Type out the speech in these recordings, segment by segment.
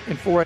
in 4A.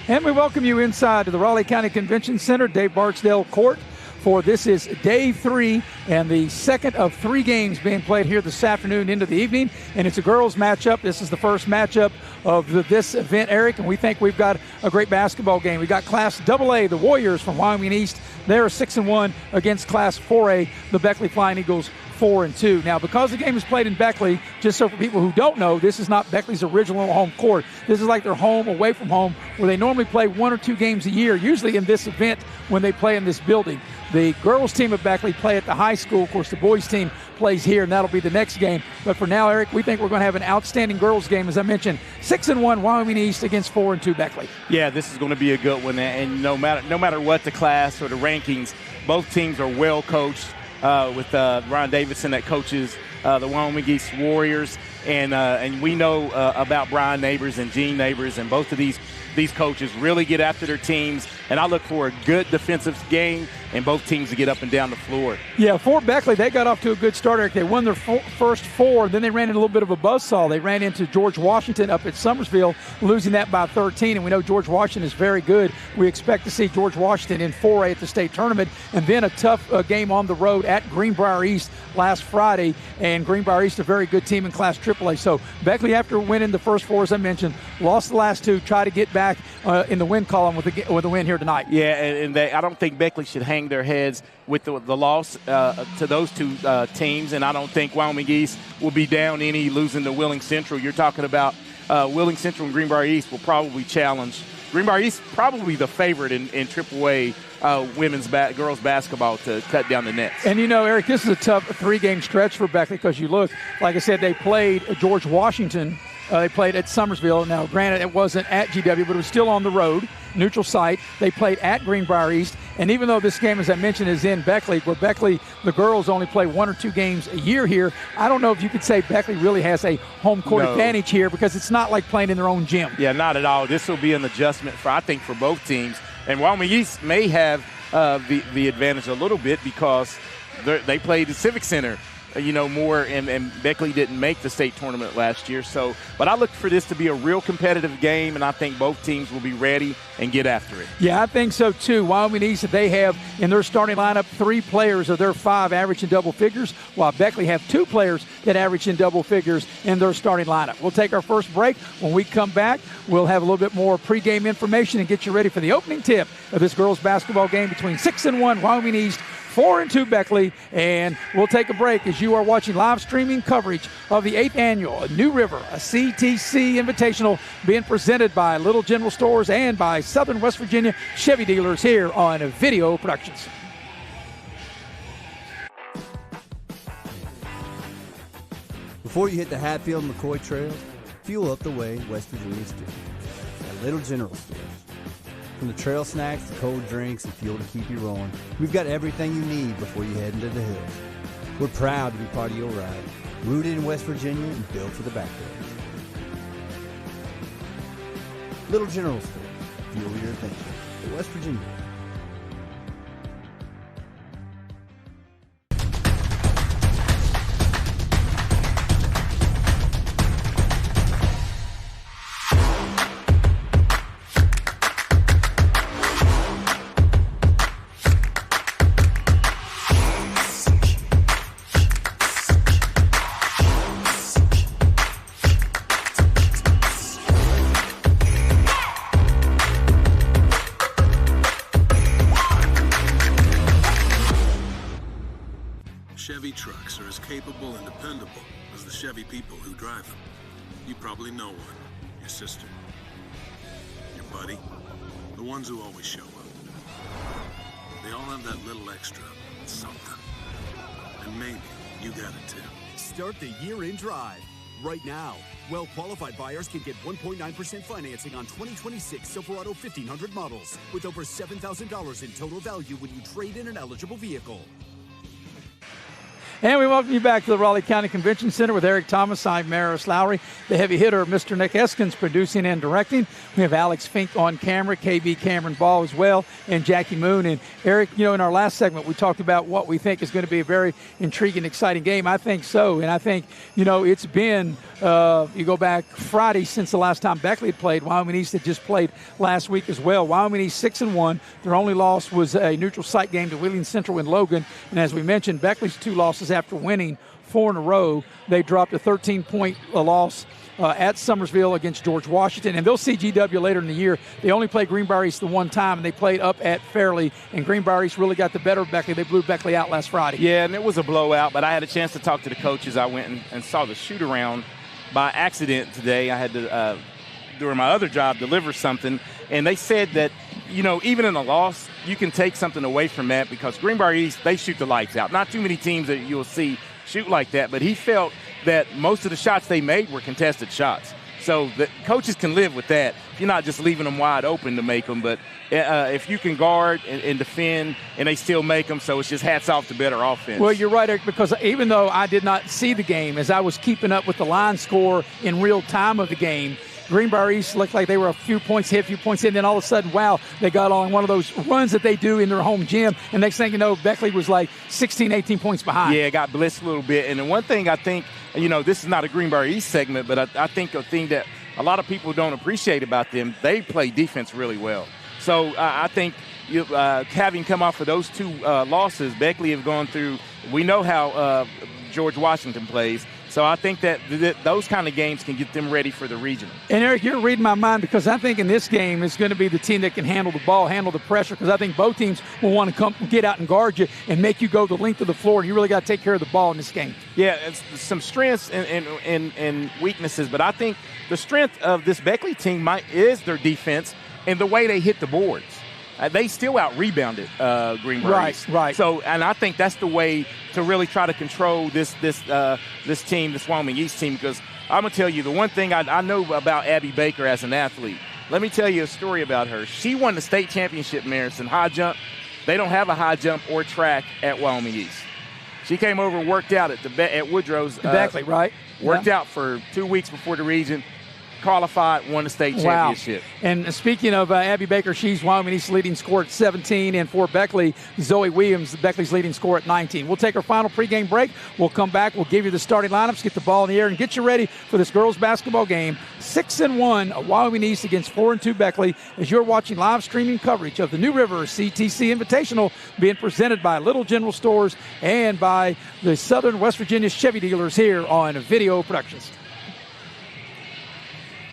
And we welcome you inside to the Raleigh County Convention Center, Dave Barksdale Court. For this is day 3 and the second of 3 games being played here this afternoon into the evening. And it's a girls matchup. This is the first matchup of this event, Eric, and we think we've got a great basketball game. We got Class AA, the Warriors from Wyoming East. They're 6-1 against Class 4A, the Beckley Flying Eagles, 4-2. Now, because the game is played in Beckley, just so for people who don't know, this is not Beckley's original home court. This is like their home away from home, where they normally play 1 or 2 games a year, usually in this event when they play in this building. The girls team of Beckley play at the high school. Of course, the boys team plays here, and that'll be the next game. But for now, Eric, we think we're going to have an outstanding girls game. As I mentioned, 6-1 Wyoming East against 4-2 Beckley. Yeah, this is going to be a good one. And no matter what the class or the rankings, both teams are well coached. With Ron Davidson that coaches the Wyoming East Warriors. And we know about Brian Neighbors and Gene Neighbors, and both of these coaches really get after their teams. And I look for a good defensive game and both teams to get up and down the floor. Yeah, for Beckley, they got off to a good start, Eric. They won their first 4, and then they ran into a little bit of a buzzsaw. They ran into George Washington up at Summersville, losing that by 13, and we know George Washington is very good. We expect to see George Washington in 4A at the state tournament, and then a tough game on the road at Greenbrier East last Friday, and Greenbrier East, a very good team in Class AAA. So Beckley, after winning the first 4, as I mentioned, lost the last 2, try to get back in the win column with a win here tonight. Yeah, and I don't think Beckley should hang their heads with the loss to those 2 teams, and I don't think Wyoming East will be down any losing to Wheeling Central. You're talking about Wheeling Central and Greenbrier East will probably challenge. Greenbrier East probably the favorite in AAA girls basketball to cut down the nets. And, Eric, this is a tough 3-game stretch for Beckley because you look, like I said, they played George Washington. They played at Summersville. Now, granted, it wasn't at GW, but it was still on the road, neutral site. They played at Greenbrier East. And even though this game, as I mentioned, is in Beckley, where Beckley, the girls only play 1 or 2 games a year here, I don't know if you could say Beckley really has a home court advantage here because it's not like playing in their own gym. Yeah, not at all. This will be an adjustment, I think, for both teams. And Wyoming East may have the advantage a little bit because they played the Civic Center more, and Beckley didn't make the state tournament last year. So, but I look for this to be a real competitive game, and I think both teams will be ready and get after it. Yeah, I think so too. Wyoming East, they have in their starting lineup 3 players of their 5 average in double figures, while Beckley have 2 players that average in double figures in their starting lineup. We'll take our first break. When we come back, we'll have a little bit more pregame information and get you ready for the opening tip of this girls basketball game between 6-1 Wyoming East, 4-2 Beckley, and we'll take a break as you are watching live streaming coverage of the 8th annual New River, a CTC Invitational being presented by Little General Stores and by Southern West Virginia Chevy dealers here on Video Productions. Before you hit the Hatfield and McCoy trails, fuel up the way West Virginians do at Little General Stores. From the trail snacks to cold drinks and fuel to keep you rolling, we've got everything you need before you head into the hills. We're proud to be part of your ride, rooted in West Virginia and built for the backwoods. Little General Store, fuel your adventure at West Virginia. Chevy trucks are as capable and dependable as the Chevy people who drive them. You probably know one. Your sister. Your buddy. The ones who always show up. They all have that little extra something. And maybe you got it too. Start the year in drive. Right now, well-qualified buyers can get 1.9% financing on 2026 Silverado 1500 models with over $7,000 in total value when you trade in an eligible vehicle. And we welcome you back to the Raleigh County Convention Center with Eric Thomas. I'm Maris Lowry, the heavy hitter, Mr. Nick Eskins, producing and directing. We have Alex Fink on camera, KB Cameron Ball as well, and Jackie Moon. And Eric, in our last segment, we talked about what we think is going to be a very intriguing, exciting game. I think so. And I think, it's been, you go back Friday since the last time Beckley had played. Wyoming East had just played last week as well. Wyoming East 6-1. Their only loss was a neutral site game to Wheeling Central in Logan. And as we mentioned, Beckley's 2 losses after winning 4 in a row. They dropped a 13-point loss at Summersville against George Washington, and they'll see GW later in the year. They only played Greenbrier East the one time, and they played up at Fairleigh, and Greenbrier East really got the better of Beckley. They blew Beckley out last Friday. Yeah, and it was a blowout, but I had a chance to talk to the coaches. I went and saw the shoot-around by accident today. I had to, during my other job, deliver something, and they said that, even in a loss, you can take something away from that because Greenbrier East, they shoot the lights out. Not too many teams that you'll see shoot like that, but he felt that most of the shots they made were contested shots. So the coaches can live with that. You're not just leaving them wide open to make them, but if you can guard and defend and they still make them, so it's just hats off to better offense. Well, you're right, Eric, because even though I did not see the game, as I was keeping up with the line score in real time of the game, Greenbrier East looked like they were a few points in, then all of a sudden, wow, they got on one of those runs that they do in their home gym, and next thing you know, Beckley was like 16, 18 points behind. Yeah, got blitzed a little bit. And the one thing I think, this is not a Greenbrier East segment, but I think a thing that a lot of people don't appreciate about them, they play defense really well. So I think having come off of those 2 losses, Beckley have gone through, we know how George Washington plays. So I think that those kind of games can get them ready for the regional. And, Eric, you're reading my mind because I think in this game it's going to be the team that can handle the ball, handle the pressure, because I think both teams will want to come get out and guard you and make you go the length of the floor. And you really got to take care of the ball in this game. Yeah, it's some strengths and weaknesses, but I think the strength of this Beckley team is their defense and the way they hit the boards. They still out-rebounded Greenbrier East. Right. So, and I think that's the way to really try to control this team, this Wyoming East team, because I'm going to tell you, the one thing I know about Abby Baker as an athlete, let me tell you a story about her. She won the state championship, Maris, in high jump. They don't have a high jump or track at Wyoming East. She came over and worked out at Woodrow's. Beckley, right? Worked out for 2 weeks before the region. Qualified, won the state championship. And speaking of Abby Baker, she's Wyoming East's leading scorer at 17, and for Beckley, Zoe Williams, Beckley's leading scorer at 19. We'll take our final pregame break. We'll come back. We'll give you the starting lineups, get the ball in the air, and get you ready for this girls basketball game. 6-1, Wyoming East against 4-2 Beckley, as you're watching live streaming coverage of the New River CTC Invitational being presented by Little General Stores and by the Southern West Virginia Chevy dealers here on Video Productions.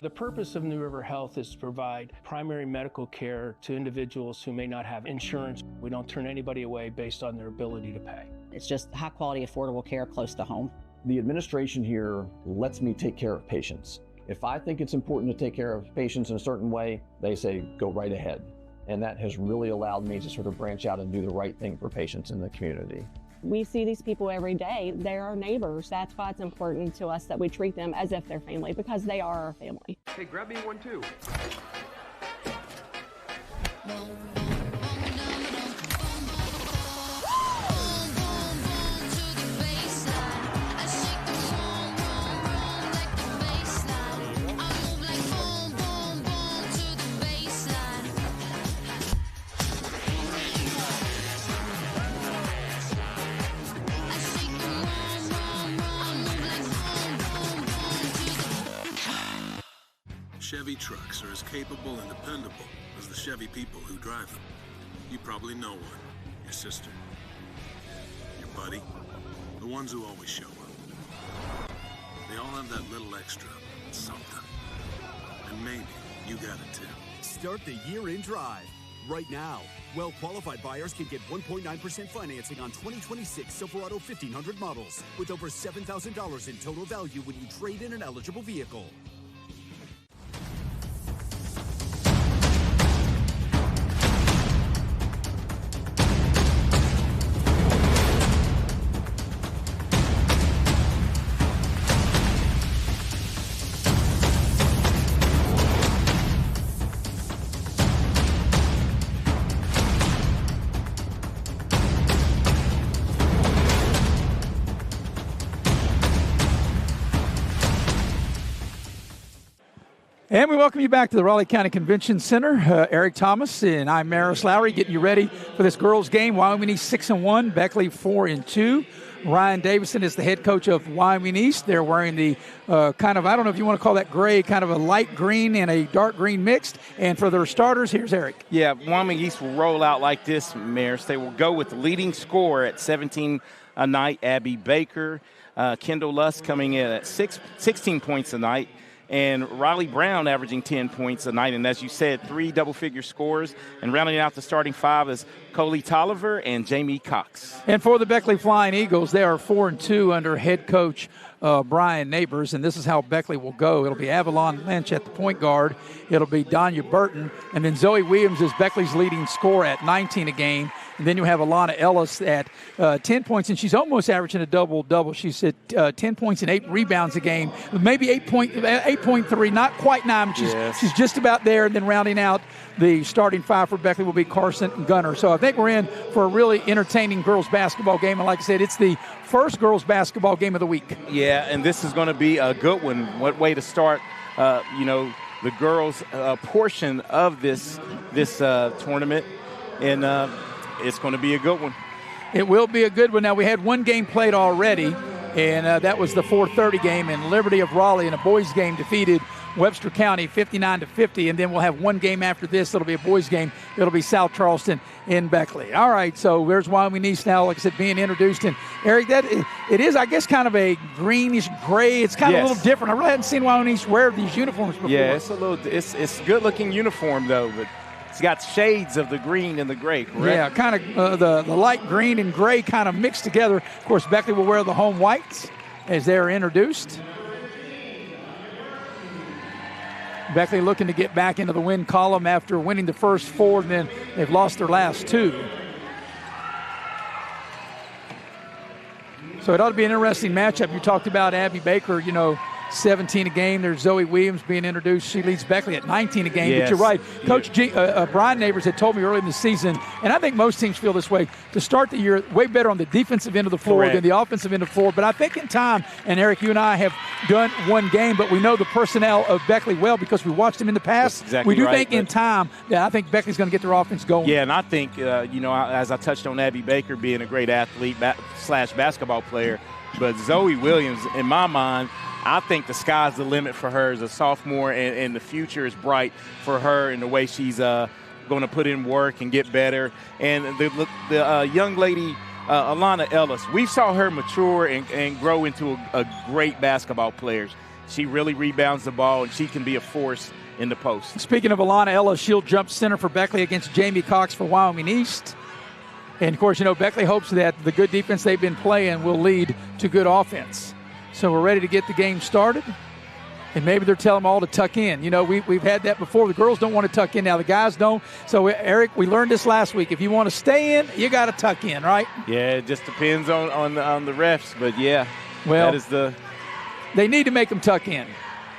The purpose of New River Health is to provide primary medical care to individuals who may not have insurance. We don't turn anybody away based on their ability to pay. It's just high quality, affordable care close to home. The administration here lets me take care of patients. If I think it's important to take care of patients in a certain way, they say, go right ahead. And that has really allowed me to sort of branch out and do the right thing for patients in the community. We see these people every day. They're our neighbors. That's why it's important to us that we treat them as if they're family, because they are our family. Hey, grab me one too. Chevy trucks are as capable and dependable as the Chevy people who drive them. You probably know one. Your sister. Your buddy. The ones who always show up. They all have that little extra something. And maybe you got it too. Start the year in drive. Right now, well-qualified buyers can get 1.9% financing on 2026 Silverado 1500 models with over $7,000 in total value when you trade in an eligible vehicle. And we welcome you back to the Raleigh County Convention Center. Eric Thomas and I'm Maris Lowry getting you ready for this girls' game. Wyoming East 6-1, Beckley 4-2. Ryan Davison is the head coach of Wyoming East. They're wearing the kind of, I don't know if you want to call that gray, kind of a light green and a dark green mixed. And for their starters, here's Eric. Yeah, Wyoming East will roll out like this, Maris. They will go with the leading scorer at 17 a night, Abby Baker. Kendall Luss coming in at 16 points a night. And Riley Brown averaging 10 points a night. And as you said, 3 double-figure scores. And rounding out the starting 5 is Coley Tolliver and Jamie Cox. And for the Beckley Flying Eagles, they are 4-2 under head coach Brian Neighbors. And this is how Beckley will go. It'll be Avalon Lynch at the point guard. It'll be Donya Burton. And then Zoe Williams is Beckley's leading scorer at 19 a game. And then you have Alana Ellis at 10 points, and she's almost averaging a double-double. She's at 10 points and 8 rebounds a game, maybe 8.3, not quite 9, but she's just about there. And then rounding out the starting 5 for Beckley will be Carson and Gunner. So I think we're in for a really entertaining girls basketball game. And like I said, it's the first girls basketball game of the week. Yeah, and this is going to be a good one. What way to start, the girls' portion of this tournament. And it's going to be a good one. It will be a good one. Now, we had one game played already, and that was the 4:30 game, and Liberty of Raleigh in a boys game defeated Webster County 59-50, and then we'll have one game after this. It'll be a boys game. It'll be South Charleston in Beckley. All right, so there's Wyoming East now, like I said, being introduced. And, Eric, it is, I guess, kind of a greenish gray. It's kind of a little different. I really hadn't seen Wyoming East wear these uniforms before. Yeah, it's a good-looking uniform, though, but it's got shades of the green and the gray, correct? Yeah, kind of the light green and gray kind of mixed together. Of course, Beckley will wear the home whites as they're introduced. Beckley looking to get back into the win column after winning the first 4, and then they've lost their last 2. So it ought to be an interesting matchup. You talked about Abby Baker, 17 a game. There's Zoe Williams being introduced. She leads Beckley at 19 a game. Yes. But you're right. Coach Brian Neighbors had told me early in the season, and I think most teams feel this way, to start the year way better on the defensive end of the floor than the offensive end of the floor. But I think in time, and Eric, you and I have done one game, but we know the personnel of Beckley well because we watched them in the past. That's exactly we do right, think in time that I think Beckley's going to get their offense going. Yeah, and I think, as I touched on Abby Baker being a great athlete / basketball player, but Zoe Williams, in my mind, I think the sky's the limit for her as a sophomore, and the future is bright for her in the way she's going to put in work and get better. And the young lady, Alana Ellis, we saw her mature and grow into a great basketball player. She really rebounds the ball, and she can be a force in the post. Speaking of Alana Ellis, she'll jump center for Beckley against Jamie Cox for Wyoming East. And, of course, Beckley hopes that the good defense they've been playing will lead to good offense. So we're ready to get the game started. And maybe they're telling them all to tuck in. We've had that before. The girls don't want to tuck in now. The guys don't. So, Eric, we learned this last week. If you want to stay in, you got to tuck in, right? Yeah, it just depends on the refs. But, yeah, well, that is they need to make them tuck in.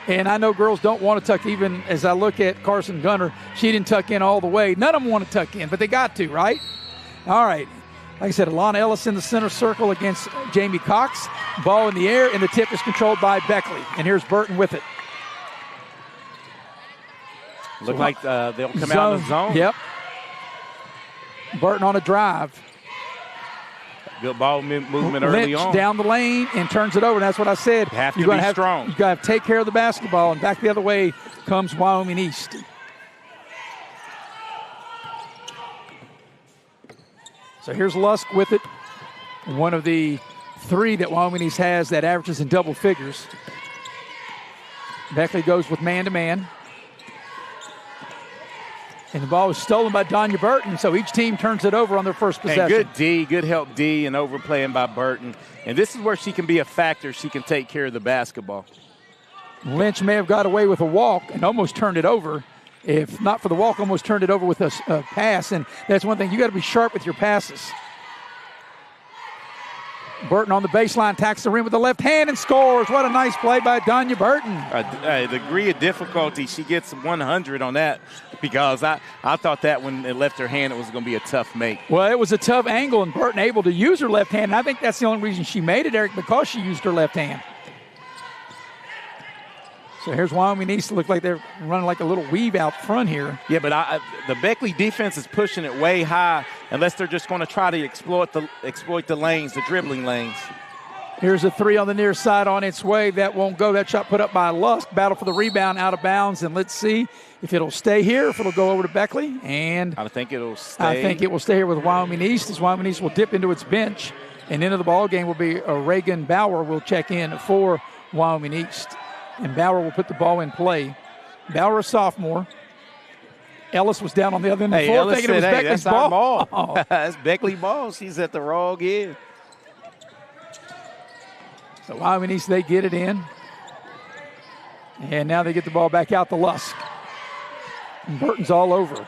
And I know girls don't want to tuck, even as I look at Carson Gunner, she didn't tuck in all the way. None of them want to tuck in, but they got to, right? All right. Like I said, Alana Ellis in the center circle against Jamie Cox. Ball in the air, and the tip is controlled by Beckley. And here's Burton with it. Look like they'll come out of the zone. Yep. Burton on a drive. Good ball movement early on. Down the lane and turns it over. And that's what I said. You have to be strong. You've got to take care of the basketball. And back the other way comes Wyoming East. So here's Lusk with it. One of the 3 that Wyoming East has that averages in double figures. Beckley goes with man-to-man. And the ball was stolen by Donya Burton, so each team turns it over on their first possession. And good help D, and overplaying by Burton. And this is where she can be a factor. She can take care of the basketball. Lynch may have got away with a walk and almost turned it over. If not for the walk, almost turned it over with a pass. And that's one thing. You got to be sharp with your passes. Burton on the baseline, attacks the rim with the left hand and scores. What a nice play by Donya Burton. A degree of difficulty. She gets 100 on that because I thought that when it left her hand, it was going to be a tough make. Well, it was a tough angle, and Burton able to use her left hand. And I think that's the only reason she made it, Eric, because she used her left hand. So here's Wyoming East. Look like they're running like a little weave out front here. Yeah, but the Beckley defense is pushing it way high unless they're just going to try to exploit the lanes, the dribbling lanes. Here's a 3 on the near side on its way. That won't go. That shot put up by Lusk. Battle for the rebound, out of bounds. And let's see if it'll stay here, if it'll go over to Beckley. And I think it'll stay. I think it will stay here with Wyoming East, as Wyoming East will dip into its bench. And into the ball game will be Reagan Bauer will check in for Wyoming East. And Bauer will put the ball in play. Bauer, a sophomore. Ellis was down on the other end of the floor Ellis thinking it was said, Beckley's that's our ball. Oh. That's Beckley ball. She's at the wrong end. So Wyoming East, they get it in. And now they get the ball back out to Lusk. And Burton's all over.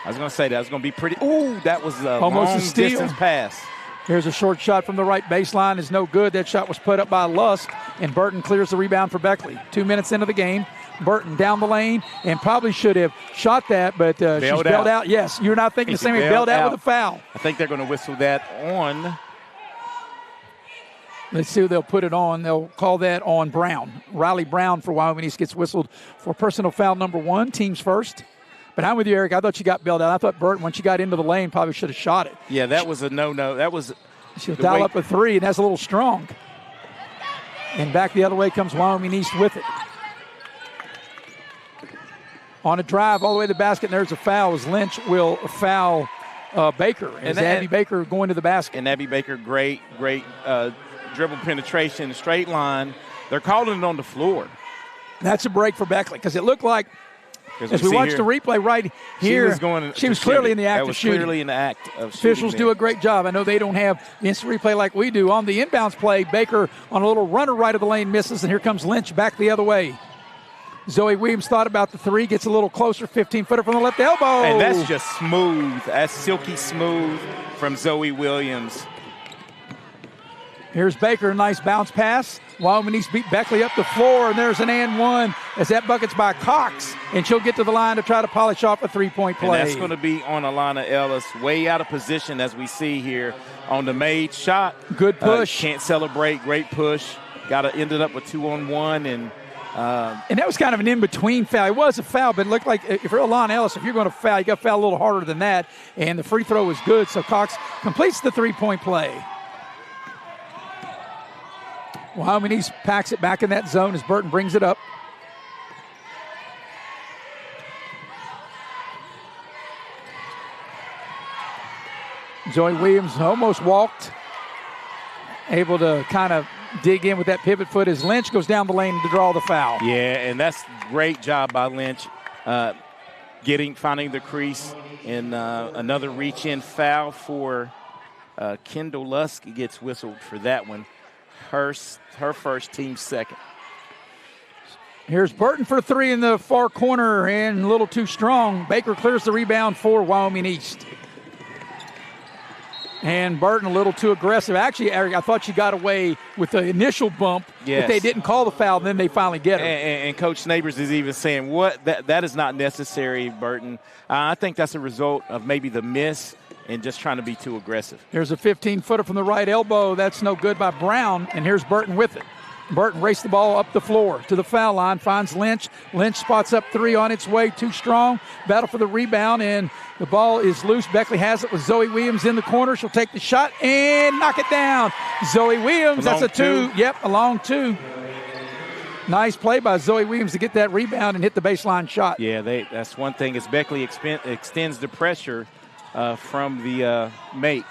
I was going to say that was going to be pretty. Ooh, that was a almost long a steal. Distance pass. Here's a short shot from the right baseline. Is no good. That shot was put up by Lusk, and Burton clears the rebound for Beckley. 2 minutes into the game. Burton down the lane and probably should have shot that, but she's bailed out. Yes, you're not thinking the same way. Bailed out with a foul. I think they're going to whistle that on. Let's see who they'll put it on. They'll call that on Brown. Riley Brown for Wyoming East gets whistled for personal foul number 1, team's first. But I'm with you, Eric. I thought you got bailed out. I thought Burton, once you got into the lane, probably should have shot it. Yeah, that was a no-no. That was. She'll dial up a 3, and that's a little strong. And back the other way comes Wyoming East with it. On a drive all the way to the basket, and there's a foul as Lynch will foul Baker. And Abby Baker going to the basket. And Abby Baker, great dribble penetration, straight line. They're calling it on the floor. That's a break for Beckley because it looked like, as we watched the replay right here, she was clearly in the act of shooting. Clearly in the act of shooting. Officials do a great job. I know they don't have the instant replay like we do. On the inbounds play, Baker on a little runner right of the lane misses, and here comes Lynch back the other way. Zoe Williams thought about the 3, gets a little closer, 15-footer from the left elbow. And that's just smooth. That's silky smooth from Zoe Williams. Here's Baker, a nice bounce pass. Wyoming East beat Beckley up the floor, and there's an and 1 as that bucket's by Cox, and she'll get to the line to try to polish off a 3-point play. And that's going to be on Alana Ellis, way out of position as we see here on the made shot. Good push. Can't celebrate, great push. Ended up with 2-on-1, and that was kind of an in-between foul. It was a foul, but it looked like if you're Alana Ellis, if you're going to foul, you got to foul a little harder than that, and the free throw was good, so Cox completes the 3-point play. Wyoming East packs it back in that zone as Burton brings it up. Zoe Williams almost walked. Able to kind of dig in with that pivot foot as Lynch goes down the lane to draw the foul. Yeah, and that's great job by Lynch finding the crease. And another reach-in foul for Kendall Lusk gets whistled for that one. Her first, team second. Here's Burton for 3 in the far corner and a little too strong. Baker clears the rebound for Wyoming East. And Burton a little too aggressive. Actually, Eric, I thought she got away with the initial bump. Yes. But they didn't call the foul, then they finally get her. And Coach Neighbors is even saying, "What? That is not necessary, Burton." I think that's a result of maybe the miss and just trying to be too aggressive. Here's a 15-footer from the right elbow. That's no good by Brown, and here's Burton with it. Burton raced the ball up the floor to the foul line, finds Lynch. Lynch spots up 3 on its way, too strong. Battle for the rebound, and the ball is loose. Beckley has it with Zoe Williams in the corner. She'll take the shot and knock it down. Zoe Williams, that's a 2. Yep, a long 2. Nice play by Zoe Williams to get that rebound and hit the baseline shot. Yeah, that's one thing as Beckley extends the pressure from the make.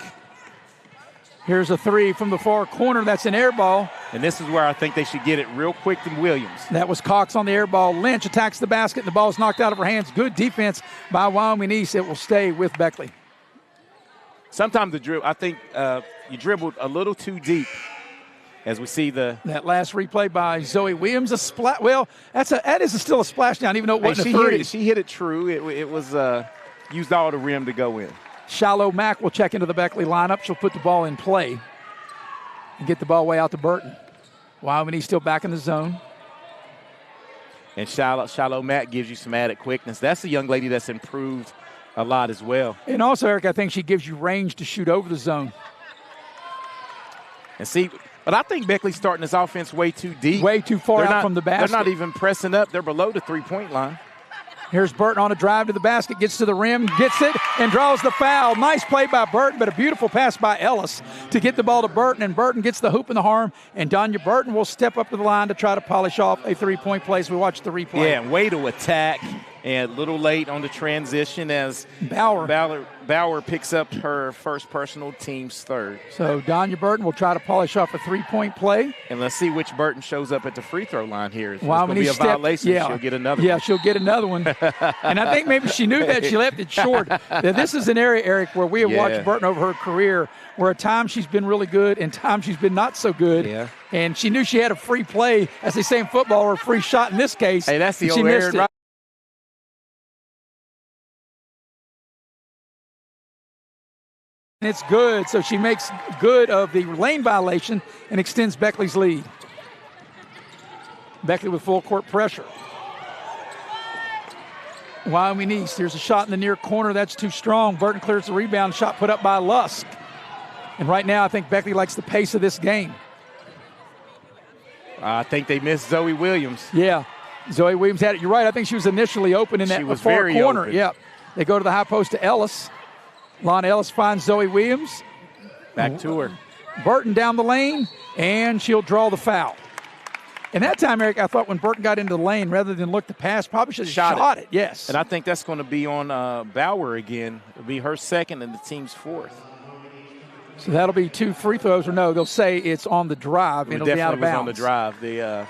Here's a 3 from the far corner. That's an air ball. And this is where I think they should get it real quick to Williams. That was Cox on the air ball. Lynch attacks the basket, and the ball's knocked out of her hands. Good defense by Wyoming East. It will stay with Beckley. Sometimes I think you dribbled a little too deep. As we see that last replay by Zoe Williams, a splash. Well, that is still a splashdown, even though it wasn't a 3. She hit it true. It was used all the rim to go in. Shallow Mack will check into the Beckley lineup. She'll put the ball in play and get the ball way out to Burton. Wyoming East still back in the zone. And Shallow Mack gives you some added quickness. That's a young lady that's improved a lot as well. And also, Eric, I think she gives you range to shoot over the zone. And see, But I think Beckley's starting this offense way too deep. Way too far out from the basket. They're not even pressing up. They're below the three-point line. Here's Burton on a drive to the basket, gets to the rim, gets it, and draws the foul. Nice play by Burton, but a beautiful pass by Ellis to get the ball to Burton, and Burton gets the hoop and the harm, and Donya Burton will step up to the line to try to polish off a three-point play as we watch the replay. Yeah, way to attack, and a little late on the transition as Bauer picks up her first personal, team's third. So Donya Burton will try to polish off a three-point play. And let's see which Burton shows up at the free throw line here. If wow, it's going to be a violation, she'll get another one. Yeah, she'll get another one. And I think maybe she knew that. She left it short. Now, this is an area, Eric, where we have watched Burton over her career where at times she's been really good and times she's been not so good. Yeah. And she knew she had a free play, as they say in football, or a free shot in this case. Hey, that's the old she missed Aaron it. And it's good, so she makes good of the lane violation and extends Beckley's lead. Beckley with full court pressure. Wyoming East, here's a shot in the near corner. That's too strong. Burton clears the rebound. Shot put up by Lusk. And right now I think Beckley likes the pace of this game. I think they missed Zoe Williams. Yeah, Zoe Williams had it. You're right. I think she was initially open in that far corner. Open. Yeah, they go to the high post to Ellis. Lon Ellis finds Zoe Williams. Back to her. Burton down the lane, and she'll draw the foul. And that time, Eric, I thought when Burton got into the lane, rather than look to pass, probably should have shot it. Yes. And I think that's going to be on Bauer again. It'll be her second and the team's fourth. So that'll be 2 free throws, or no, they'll say it's on the drive, and it'll be out of bounds. On the drive. The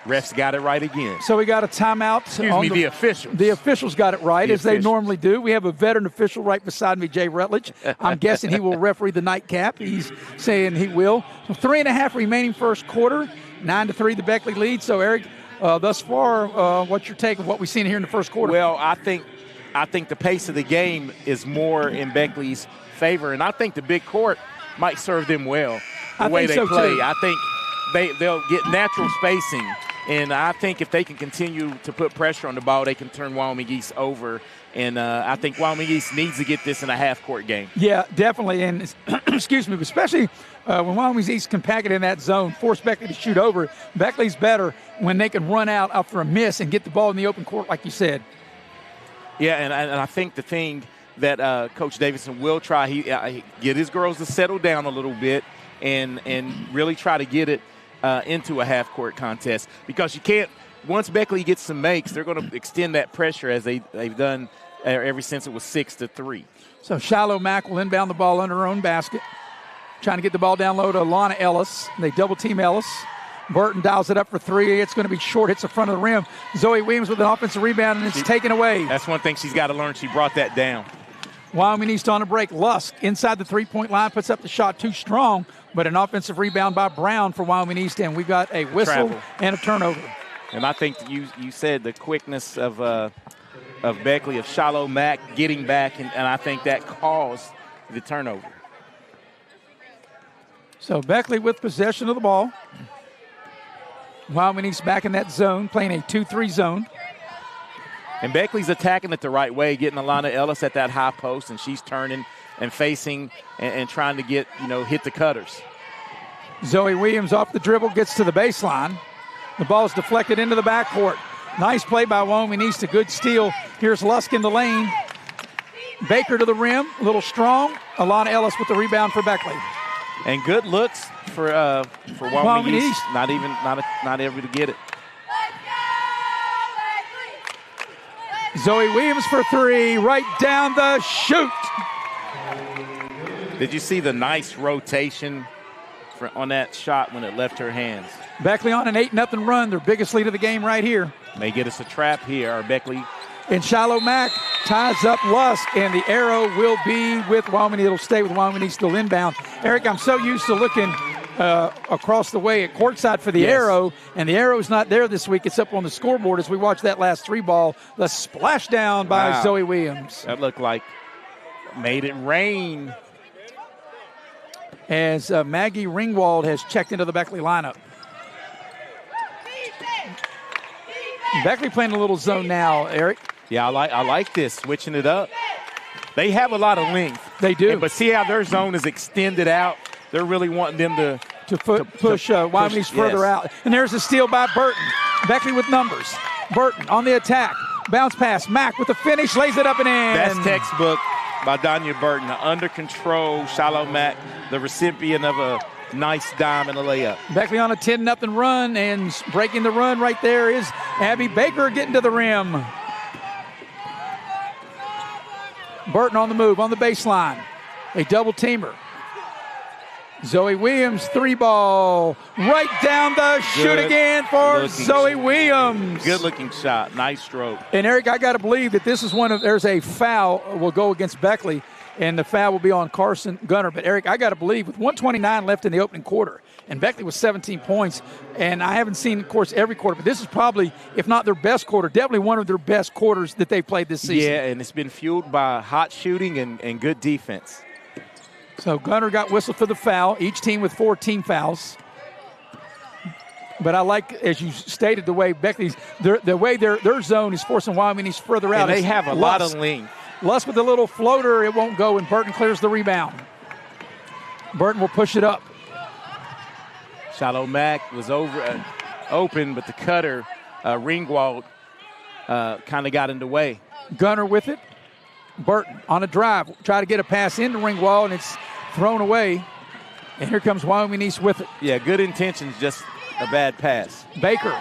refs got it right again. So we got a timeout. Excuse me, the officials. The officials got it right, as they normally do. We have a veteran official right beside me, Jay Rutledge. I'm guessing he will referee the nightcap. He's saying he will. So 3.5 remaining first quarter. 9-3 the Beckley lead. So, Eric, thus far, what's your take of what we've seen here in the first quarter? Well, I think the pace of the game is more in Beckley's favor, and I think the big court might serve them well. The way they play. Too. I think they'll get natural spacing, and I think if they can continue to put pressure on the ball, they can turn Wyoming East over. And I think Wyoming East needs to get this in a half-court game. Yeah, definitely. And excuse me, especially when Wyoming East can pack it in that zone, force Beckley to shoot over. Beckley's better when they can run out after a miss and get the ball in the open court, like you said. Yeah, and I think the thing that Coach Davidson will try, he get his girls to settle down a little bit and really try to get it into a half-court contest, because you can't. Once Beckley gets some makes, they're going to extend that pressure as they've done ever since it was 6-3. So Shiloh Mack will inbound the ball under her own basket, trying to get the ball down low to Lana Ellis. They double-team Ellis. Burton dials it up for three. It's going to be short, hits the front of the rim. Zoe Williams with an offensive rebound, and it's taken away. That's one thing she's got to learn. She brought that down. Wyoming East on a break. Lusk inside the three-point line, puts up the shot too strong, but an offensive rebound by Brown for Wyoming East, and we've got a whistle and a turnover. And I think you said the quickness of Beckley, of Shiloh Mack getting back, and I think that caused the turnover. So Beckley with possession of the ball. Wyoming East back in that zone, playing a 2-3 zone. And Beckley's attacking it the right way, getting Alana Ellis at that high post, and she's turning and facing and trying to get, hit the cutters. Zoe Williams off the dribble, gets to the baseline. The ball is deflected into the backcourt. Nice play by Wyoming East, a good steal. Here's Lusk in the lane. Baker to the rim, a little strong. Alana Ellis with the rebound for Beckley. And good looks for Wyoming East. Not able to get it. Zoe Williams for three, right down the chute. Did you see the nice rotation on that shot when it left her hands? Beckley on an 8-0 run, their biggest lead of the game right here. May get us a trap here, or Beckley. And Shiloh Mack ties up Lusk, and the arrow will be with Wyoming. It'll stay with Wyoming East still inbound. Eric, I'm so used to looking across the way at courtside for the arrow, and the arrow's not there this week. It's up on the scoreboard as we watch that last three ball. The splash down by Zoe Williams. That looked like made it rain. As Maggie Ringwald has checked into the Beckley lineup. Beckley playing a little zone now, Eric. Yeah, I like this, switching it up. They have a lot of length. They do. But see how their zone is extended out? They're really wanting them to to push Wyoming further out. And there's a steal by Burton. Beckley with numbers. Burton on the attack. Bounce pass. Mack with the finish. Lays it up and in. That's textbook by Danya Burton. Under control, Shallow Mack, the recipient of a nice dime and a layup. Beckley on a 10-0 run, and breaking the run right there is Abby Baker getting to the rim. Burton on the move, on the baseline. A double-teamer. Zoe Williams, 3-ball. Right down the shoot again for Zoe Williams. Good-looking shot. Nice stroke. And, Eric, I got to believe that this is there's a foul will go against Beckley, and the foul will be on Carson Gunner. But, Eric, I got to believe with 1:29 left in the opening quarter, and Beckley was 17 points, and I haven't seen, of course, every quarter, but this is probably, if not their best quarter, definitely one of their best quarters that they've played this season. Yeah, and it's been fueled by hot shooting and good defense. So Gunner got whistled for the foul, each team with 4 team fouls. But I like, as you stated, the way Beckley's, the way their zone is forcing Wyoming East further out. And they have a lot of length. Lusk with a little floater, it won't go, and Burton clears the rebound. Burton will push it up. Shallow Mack was open, but the cutter, Ringwald, kind of got in the way. Gunner with it. Burton on a drive, try to get a pass into Ringwald, and it's thrown away. And here comes Wyoming East with it. Yeah, good intentions, just a bad pass. Baker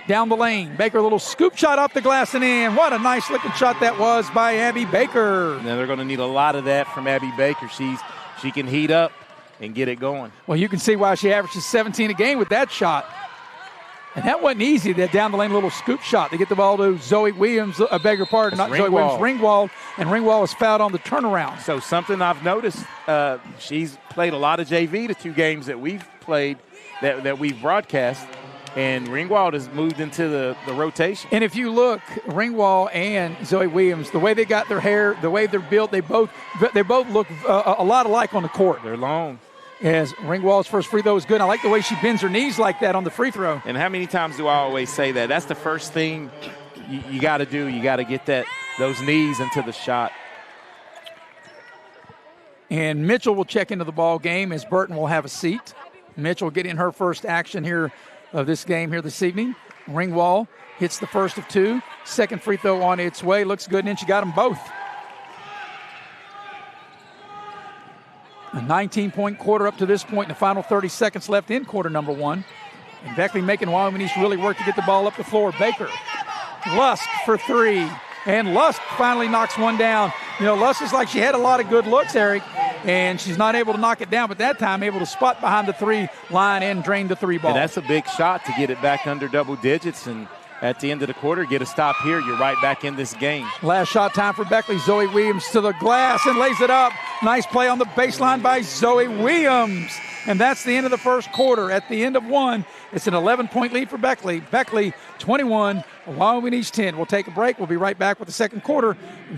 down the lane. Baker, a little scoop shot off the glass and in. What a nice looking shot that was by Abby Baker. Now they're going to need a lot of that from Abby Baker. She can heat up and get it going. Well, you can see why she averages 17 a game with that shot. And that wasn't easy, that down the lane little scoop shot. They get the ball to Zoe Williams, I beg your pardon, not Zoe Williams, Ringwald, and Ringwald was fouled on the turnaround. So something I've noticed, she's played a lot of JV, the 2 games that we've played, that we've broadcast, and Ringwald has moved into the rotation. And if you look, Ringwald and Zoe Williams, the way they got their hair, the way they're built, they both look a lot alike on the court. They're long. As Ringwald's first free throw is good. I like the way she bends her knees like that on the free throw. And how many times do I always say that? That's the first thing you got to do. You got to get those knees into the shot. And Mitchell will check into the ball game as Burton will have a seat. Mitchell getting her first action here of this game here this evening. Ringwald hits the first of 2. Second free throw on its way. Looks good, and then she got them both. A 19-point quarter up to this point, in the final 30 seconds left in quarter number 1. And Beckley making Wyoming East really work to get the ball up the floor. Baker, Lusk for 3. And Lusk finally knocks one down. You know, Lusk is like she had a lot of good looks, Eric, and she's not able to knock it down, but that time able to spot behind the 3 line and drain the 3 ball. And that's a big shot to get it back under double digits, and at the end of the quarter, get a stop here, you're right back in this game. Last shot time for Beckley. Zoe Williams to the glass and lays it up. Nice play on the baseline by Zoe Williams. And that's the end of the first quarter. At the end of 1, it's an 11-point lead for Beckley. Beckley 21, Wyoming East 10. We'll take a break. We'll be right back with the second quarter.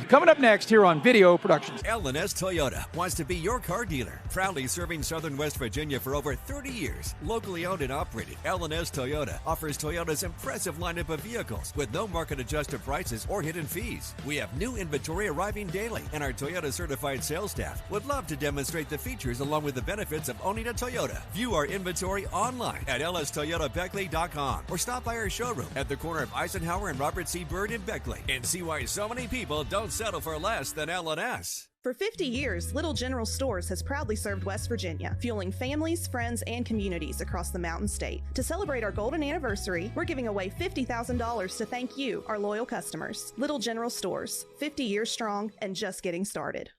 Coming up next here on Video Productions. L&S Toyota wants to be your car dealer. Proudly serving southern West Virginia for over 30 years. Locally owned and operated, L&S Toyota offers Toyota's impressive lineup of vehicles with no market-adjusted prices or hidden fees. We have new inventory arriving daily, and our Toyota-certified sales staff would love to demonstrate the features along with the benefits of owning a Toyota. View our inventory online at lstoyotabeckley.com or stop by our showroom at the corner of Eisenhower and Robert C. Byrd in Beckley and see why so many people don't settle for less than L&S. For 50 years, Little General Stores has proudly served West Virginia, fueling families, friends, and communities across the Mountain State. To celebrate our golden anniversary, we're giving away $50,000 to thank you, our loyal customers. Little General Stores, 50 years strong and just getting started.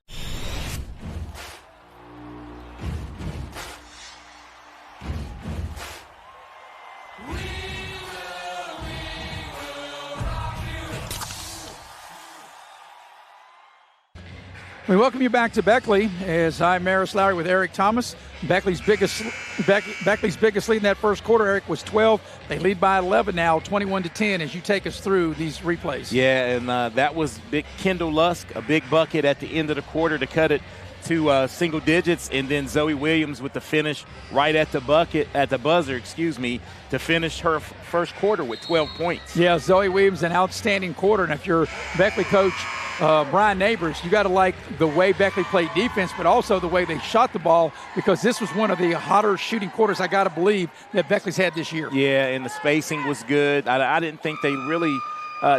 We welcome you back to Beckley as I'm Maris Lowry with Eric Thomas. Beckley's biggest lead in that first quarter, Eric, was 12. They lead by 11 now, 21-10, as you take us through these replays. Yeah, and that was big Kendall Lusk, a big bucket at the end of the quarter to cut it to single digits, and then Zoe Williams with the finish right at the buzzer, to finish her first quarter with 12 points. Yeah, Zoe Williams, an outstanding quarter, and if you're Beckley coach, Brian Neighbors, you got to like the way Beckley played defense, but also the way they shot the ball, because this was one of the hotter shooting quarters, I got to believe, that Beckley's had this year. Yeah, and the spacing was good. I didn't think they really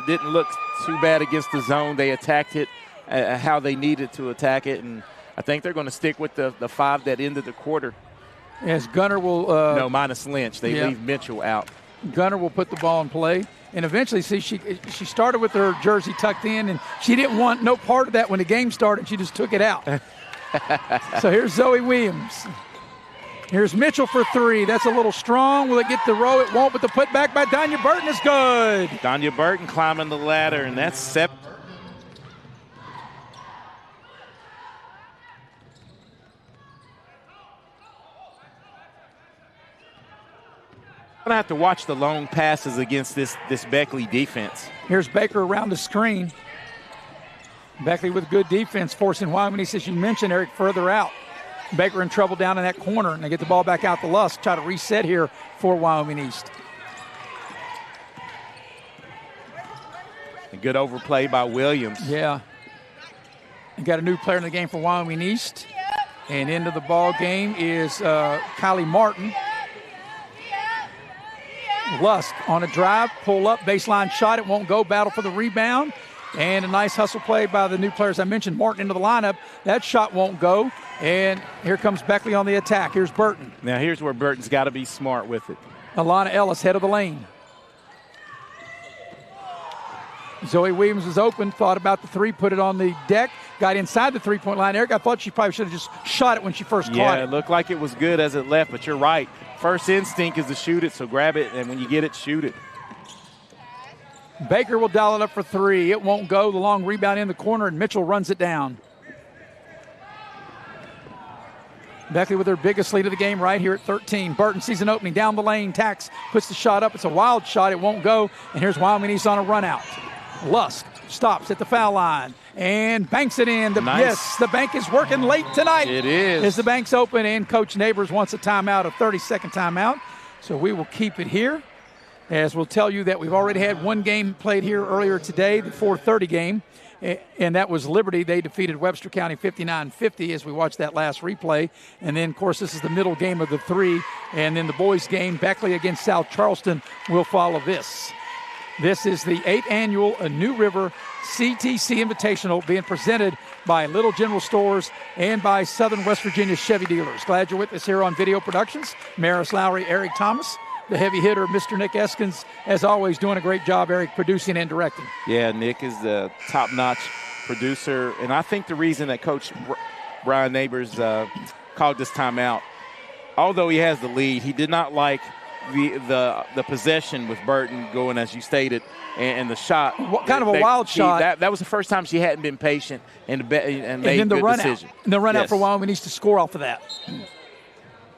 didn't look too bad against the zone. They attacked it how they needed to attack it, and I think they're going to stick with the 5 that ended the quarter. As Gunner will no, minus Lynch. They leave Mitchell out. Gunner will put the ball in play. And eventually, see, she started with her jersey tucked in, and she didn't want no part of that when the game started. She just took it out. So here's Zoe Williams. Here's Mitchell for 3. That's a little strong. Will it get the row? It won't, but the putback by Donya Burton is good. Donya Burton climbing the ladder, and that's 7. I'm going to have to watch the long passes against this Beckley defense. Here's Baker around the screen. Beckley with good defense, forcing Wyoming East, as you mentioned, Eric, further out. Baker in trouble down in that corner, and they get the ball back out to Lusk. Try to reset here for Wyoming East. A good overplay by Williams. Yeah. You got a new player in the game for Wyoming East. And into the ball game is Kylie Martin. Lusk on a drive, pull up, baseline shot. It won't go. Battle for the rebound. And a nice hustle play by the new players I mentioned. Martin into the lineup. That shot won't go. And here comes Beckley on the attack. Here's Burton. Now here's where Burton's got to be smart with it. Alana Ellis, head of the lane. Zoe Williams was open, thought about the 3, put it on the deck, got inside the 3-point line. Eric, I thought she probably should have just shot it when she first caught it. Yeah, it looked like it was good as it left, but you're right. First instinct is to shoot it, so grab it, and when you get it, shoot it. Baker will dial it up for 3. It won't go. The long rebound in the corner, and Mitchell runs it down. Beckley with her biggest lead of the game right here at 13. Burton sees an opening down the lane. Tax puts the shot up. It's a wild shot. It won't go. And here's Wyoming East on a run out. Lusk stops at the foul line and banks it in. Nice. Yes, the bank is working late tonight. It is. As the bank's open, and Coach Neighbors wants a timeout, a 30-second timeout. So we will keep it here. As we'll tell you that we've already had one game played here earlier today, the 4:30 game, and that was Liberty. They defeated Webster County 59-50 as we watched that last replay. And then, of course, this is the middle game of the 3. And then the boys' game, Beckley against South Charleston, will follow this. This is the 8th annual New River CTC Invitational being presented by Little General Stores and by Southern West Virginia Chevy dealers. Glad you're with us here on Video Productions. Maris Lowry, Eric Thomas, the heavy hitter, Mr. Nick Eskins, as always, doing a great job, Eric, producing and directing. Yeah, Nick is the top-notch producer, and I think the reason that Coach Brian Neighbors called this timeout, although he has the lead, he did not like the possession with Burton going, as you stated, and the shot. Kind of a wild shot. That was the first time she hadn't been patient and made then the good run decision. Out. And the run out for Wyoming needs to score off of that.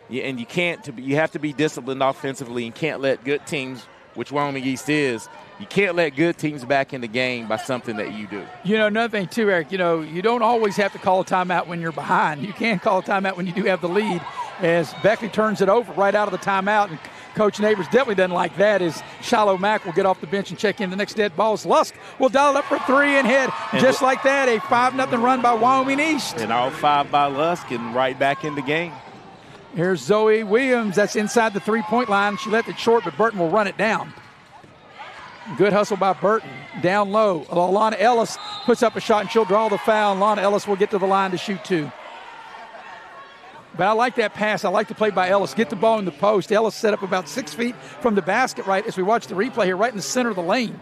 Yeah, and you have to be disciplined offensively and can't let good teams, which Wyoming East is, you can't let good teams back in the game by something that you do. You know, another thing too, Eric, you don't always have to call a timeout when you're behind. You can call a timeout when you do have the lead, as Beckley turns it over right out of the timeout, and Coach Neighbors definitely doesn't like that, as Shiloh Mack will get off the bench and check in the next dead balls. Lusk will dial it up for 3 and hit. And just like that, a 5-0 run by Wyoming East. And all 5 by Lusk and right back in the game. Here's Zoe Williams. That's inside the 3-point line. She left it short, but Burton will run it down. Good hustle by Burton. Down low. Alana Ellis puts up a shot, and she'll draw the foul. Alana Ellis will get to the line to shoot 2. But I like that pass. I like the play by Ellis. Get the ball in the post. Ellis set up about 6 feet from the basket, right, as we watch the replay here, right in the center of the lane.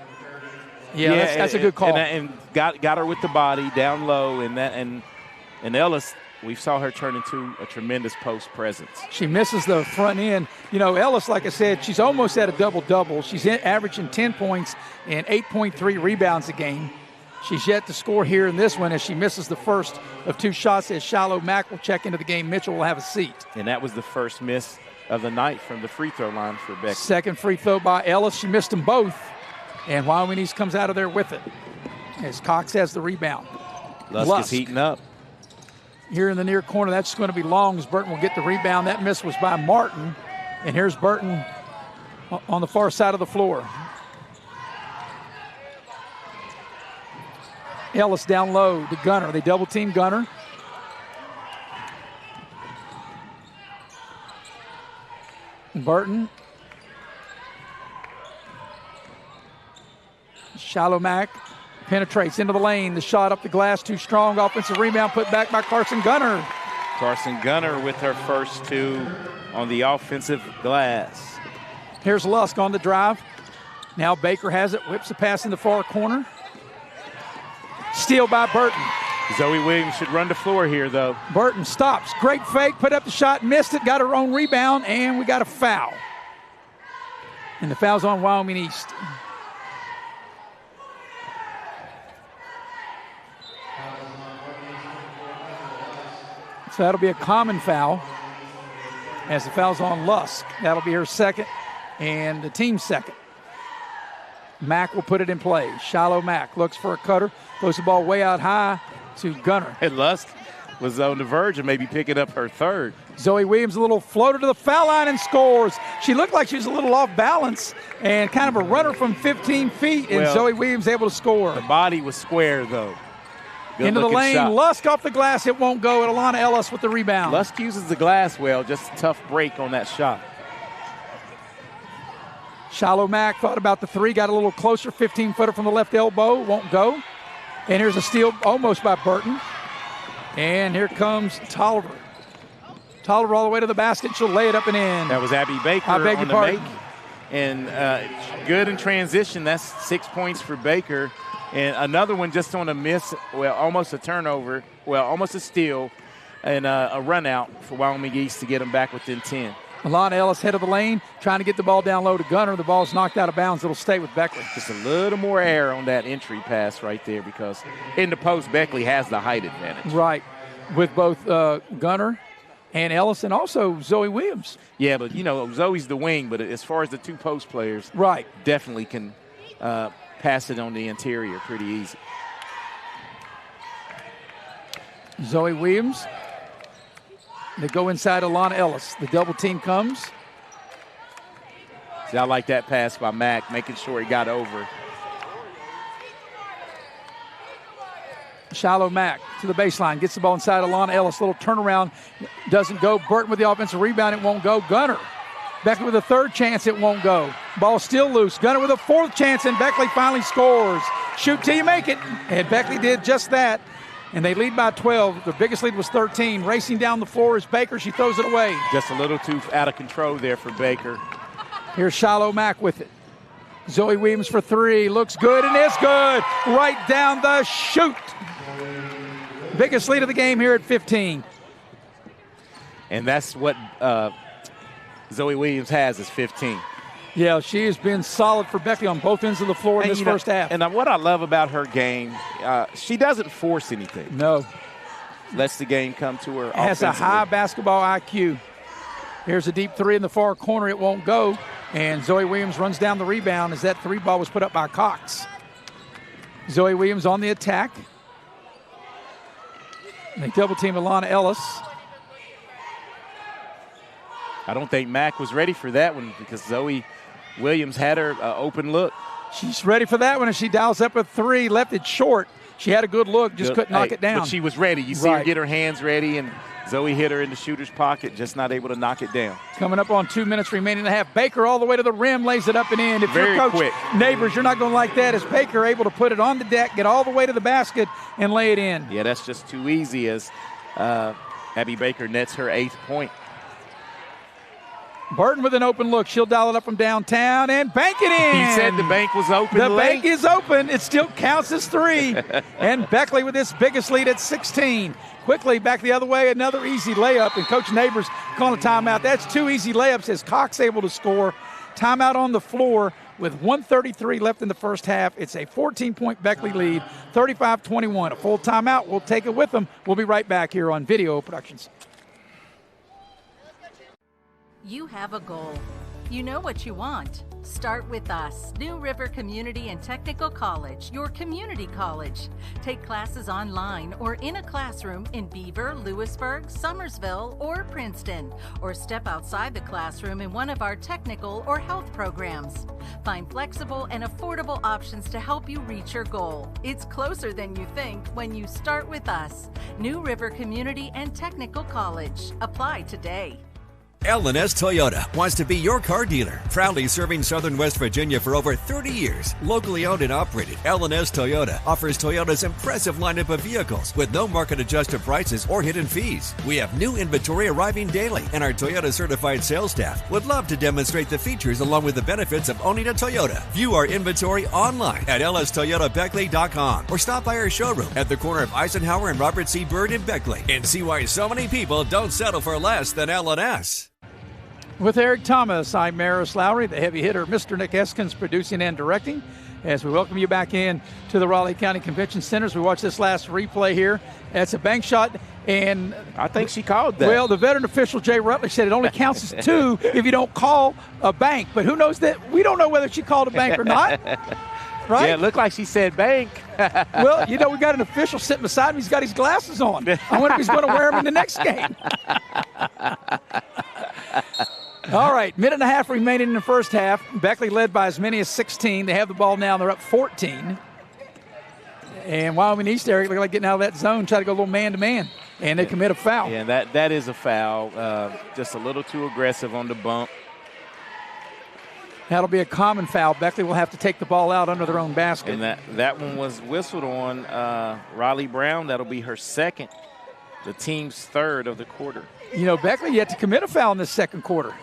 Yeah, that's a good call. And got her with the body down low, and Ellis, we saw her turn into a tremendous post presence. She misses the front end. Ellis, like I said, she's almost at a double-double. She's averaging 10 points and 8.3 rebounds a game. She's yet to score here in this one as she misses the first of 2 shots, as Shiloh Mack will check into the game. Mitchell will have a seat. And that was the first miss of the night from the free throw line for Beckley. Second free throw by Ellis. She missed them both. And Wyoming East comes out of there with it as Cox has the rebound. Lusk is heating up. Here in the near corner, that's going to be Long as Burton will get the rebound. That miss was by Martin. And here's Burton on the far side of the floor. Ellis down low to Gunner. They double team Gunner. Burton. Shallow Mack penetrates into the lane. The shot up the glass, too strong. Offensive rebound put back by Carson Gunner. Carson Gunner with her first 2 on the offensive glass. Here's Lusk on the drive. Now Baker has it, whips the pass in the far corner. Steal by Burton. Zoe Williams should run the floor here, though. Burton stops. Great fake, put up the shot, missed it, got her own rebound, and we got a foul. And the foul's on Wyoming East. So that'll be a common foul as the foul's on Lusk. That'll be her second and the team's second. Mack will put it in play. Shallow Mack looks for a cutter, throws the ball way out high to Gunner. And Lusk was on the verge of maybe picking up her third. Zoe Williams, a little floater to the foul line and scores. She looked like she was a little off balance and kind of a runner from 15 feet, and Zoe Williams able to score. The body was square, though. Into the lane, shot. Lusk off the glass, it won't go, and Alana Ellis with the rebound. Lusk uses the glass well, just a tough break on that shot. Shallow Mack thought about the 3, got a little closer, 15-footer from the left elbow, won't go. And here's a steal almost by Burton. And here comes Tolliver. Tolliver all the way to the basket, she'll lay it up and in. That was Abby Baker on the make. And good in transition, that's 6 points for Baker. And another one just on a miss, almost a turnover, almost a steal, and a run out for Wyoming East to get them back within 10. Alana Ellis head of the lane, trying to get the ball down low to Gunner. The ball's knocked out of bounds. It'll stay with Beckley. Just a little more air on that entry pass right there because in the post, Beckley has the height advantage. Right, with both Gunner and Ellis and also Zoe Williams. Yeah, but, Zoe's the wing, but as far as the 2 post players, right, definitely can pass it on the interior pretty easy. Zoe Williams. They go inside Alana Ellis. The double team comes. See, I like that pass by Mack, making sure he got over. Shallow Mack to the baseline. Gets the ball inside Alana Ellis. Little turnaround. Doesn't go. Burton with the offensive rebound. It won't go. Gunner. Beckley with a 3rd chance. It won't go. Ball still loose. Gunner with a 4th chance, and Beckley finally scores. Shoot till you make it. And Beckley did just that. And they lead by 12. The biggest lead was 13. Racing down the floor is Baker. She throws it away. Just a little too out of control there for Baker. Here's Shallow Mack with it. Zoe Williams for 3. Looks good and is good. Right down the chute. Biggest lead of the game here at 15. And that's what Zoe Williams has is 15. Yeah, she has been solid for Beckley on both ends of the floor in this first half. And what I love about her game, she doesn't force anything. No. Lets the game come to her. Has a high basketball IQ. Here's a deep 3 in the far corner. It won't go. And Zoe Williams runs down the rebound as that 3 ball was put up by Cox. Zoe Williams on the attack. And they double team Alana Ellis. I don't think Mack was ready for that one because Zoe Williams had her open look. She's ready for that one, and she dials up a 3, left it short. She had a good look, just couldn't knock it down. But she was ready. You see her get her hands ready, and Zoe hit her in the shooter's pocket, just not able to knock it down. Coming up on 2 minutes remaining to half. Baker all the way to the rim, lays it up and in. If Very you're Coach quick. Neighbors, you're not going to like that. Is Baker able to put it on the deck, get all the way to the basket, and lay it in? Yeah, that's just too easy as Abby Baker nets her 8th point. Burton with an open look. She'll dial it up from downtown and bank it in. He said the bank was open. The bank is open. It still counts as 3. And Beckley with his biggest lead at 16. Quickly back the other way, another easy layup. And Coach Neighbors calling a timeout. That's 2 easy layups as Cox able to score. Timeout on the floor with 1:33 left in the first half. It's a 14-point Beckley lead, 35-21. A full timeout. We'll take it with them. We'll be right back here on Video Productions. You have a goal. You know what you want. Start with us, New River Community and Technical College, your community college. Take classes online or in a classroom in Beaver, Lewisburg, Summersville, or Princeton, or step outside the classroom in one of our technical or health programs. find flexible and affordable options to help you reach your goal. It's closer than you think when you start with us. New River Community and Technical College. Apply today. L&S Toyota wants to be your car dealer. Proudly serving Southern West Virginia for over 30 years. Locally owned and operated, L&S Toyota offers Toyota's impressive lineup of vehicles with no market-adjusted prices or hidden fees. We have new inventory arriving daily, and our Toyota-certified sales staff would love to demonstrate the features along with the benefits of owning a Toyota. View our inventory online at lstoyotabeckley.com or stop by our showroom at the corner of Eisenhower and Robert C. Byrd in Beckley and see why so many people don't settle for less than L&S. With Eric Thomas, I'm Maris Lowry, the heavy hitter, Mr. Nick Eskins, producing and directing. As we welcome you back in to the Raleigh County Convention Center, as we watch this last replay here. That's a bank shot, and I think she called that. Well, the veteran official, Jay Rutledge, said it only counts as 2 if you don't call a bank. But who knows that? We don't know whether she called a bank or not. Right? Yeah, it looked like she said bank. Well, we got an official sitting beside him. He's got his glasses on. I wonder if he's going to wear them in the next game. All right, minute and a half remaining in the first half. Beckley led by as many as 16. They have the ball now. They're up 14. And Wyoming East, Eric, look like getting out of that zone, try to go a little man-to-man, and they commit a foul. Yeah, that is a foul. Just a little too aggressive on the bump. That'll be a common foul. Beckley will have to take the ball out under their own basket. And that one was whistled on Riley Brown. That'll be her second, the team's third of the quarter. Beckley yet to commit a foul in this second quarter.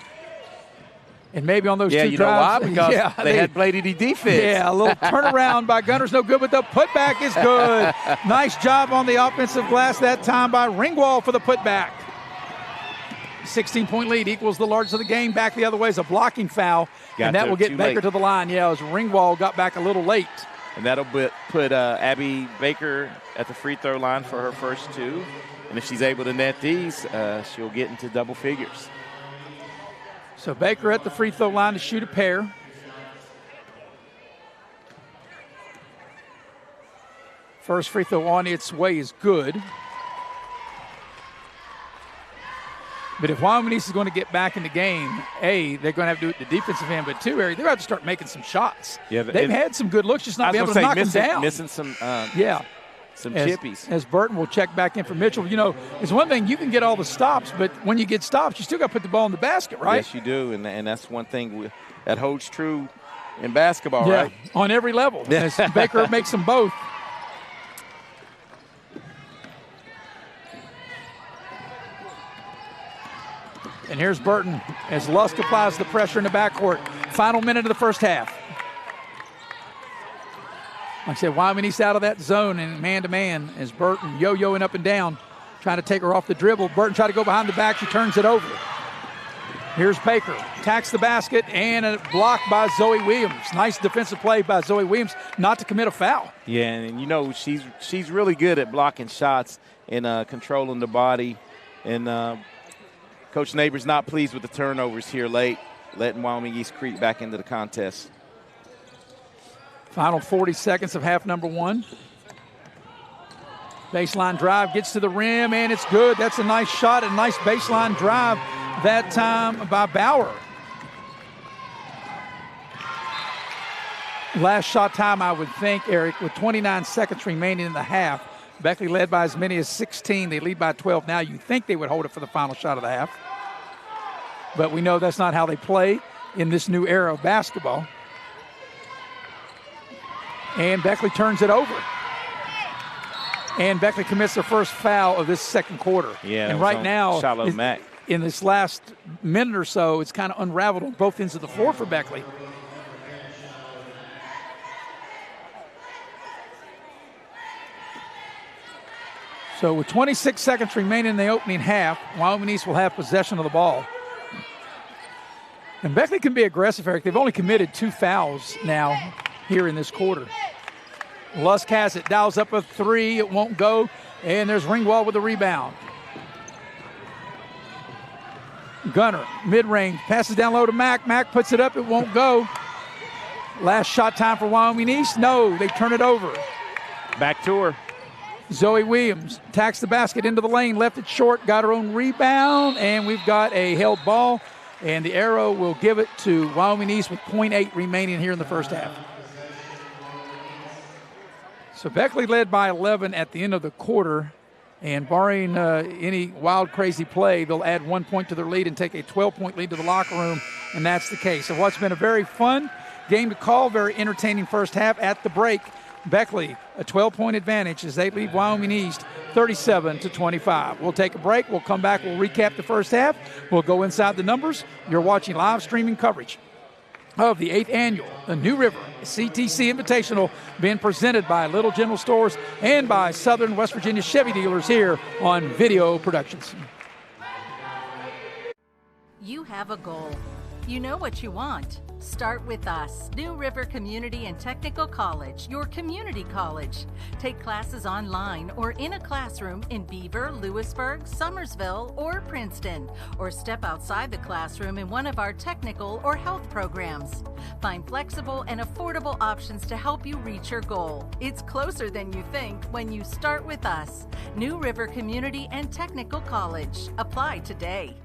And maybe on those two you drives. know why? Because they had bladedy defense. Yeah, a little turnaround by Gunner's no good, but the putback is good. Nice job on the offensive glass that time by Ringwald for the putback. 16-point lead equals the largest of the game. Back the other way is a blocking foul, and that will get Baker to the line. Yeah, as Ringwald got back a little late. And that'll put Abby Baker at the free throw line for her first 2. And if she's able to net these, she'll get into double figures. So Baker at the free throw line to shoot a pair. First free throw on its way is good. But if Wyoming East is going to get back in the game, A, they're going to have to do it at the defensive end, but 2, Eric, they're going to have to start making some shots. Yeah, they've had some good looks, just not be able to knock them down. Missing some chippies. As Burton will check back in for Mitchell. It's one thing, you can get all the stops, but when you get stops, you still got to put the ball in the basket, right? Yes, you do, and that's one thing that holds true in basketball, right? On every level. As Baker makes them both. And here's Burton as Lusk applies the pressure in the backcourt. Final minute of the first half. Like I said, Wyoming East out of that zone and man-to-man as Burton yo-yoing up and down, trying to take her off the dribble. Burton tried to go behind the back. She turns it over. Here's Baker. Attacks the basket and a block by Zoe Williams. Nice defensive play by Zoe Williams not to commit a foul. Yeah, and she's really good at blocking shots and controlling the body. And Coach Neighbors not pleased with the turnovers here late, letting Wyoming East creep back into the contest. Final 40 seconds of half number 1. Baseline drive gets to the rim, and it's good. That's a nice shot, a nice baseline drive that time by Bauer. Last shot time, I would think, Eric, with 29 seconds remaining in the half. Beckley led by as many as 16. They lead by 12 now. You think they would hold it for the final shot of the half. But we know that's not how they play in this new era of basketball. And Beckley turns it over. And Beckley commits their first foul of this second quarter. Yeah, and right now, Mack. In this last minute or so, it's kind of unraveled on both ends of the floor for Beckley. So with 26 seconds remaining in the opening half, Wyoming East will have possession of the ball. And Beckley can be aggressive, Eric. They've only committed 2 fouls now here in this quarter. Lusk has it, dials up a 3, it won't go, and there's Ringwald with the rebound. Gunner, mid-range, passes down low to Mack. Mack puts it up, it won't go. Last shot time for Wyoming East. No, they turn it over. Back to her. Zoe Williams attacks the basket into the lane, left it short, got her own rebound, and we've got a held ball. and the arrow will give it to Wyoming East with 0.8 remaining here in the first half. So Beckley led by 11 at the end of the quarter, and barring any wild, crazy play, they'll add 1 point to their lead and take a 12-point lead to the locker room, and that's the case. So what's been a very fun game to call, very entertaining first half. At the break, Beckley, a 12-point advantage as they lead Wyoming East 37-25. We'll take a break. We'll come back. We'll recap the first half. We'll go inside the numbers. You're watching live streaming coverage of the 8th annual New River CTC Invitational, being presented by Little General Stores and by Southern West Virginia Chevy dealers here on Video Productions. You have a goal. You know what you want. Start with us. New River Community and Technical College, your community college. Take classes online or in a classroom in Beaver, Lewisburg, Summersville, or Princeton, or step outside the classroom in one of our technical or health programs. Find flexible and affordable options to help you reach your goal. It's closer than you think when you start with us. New River Community and Technical College. Apply today.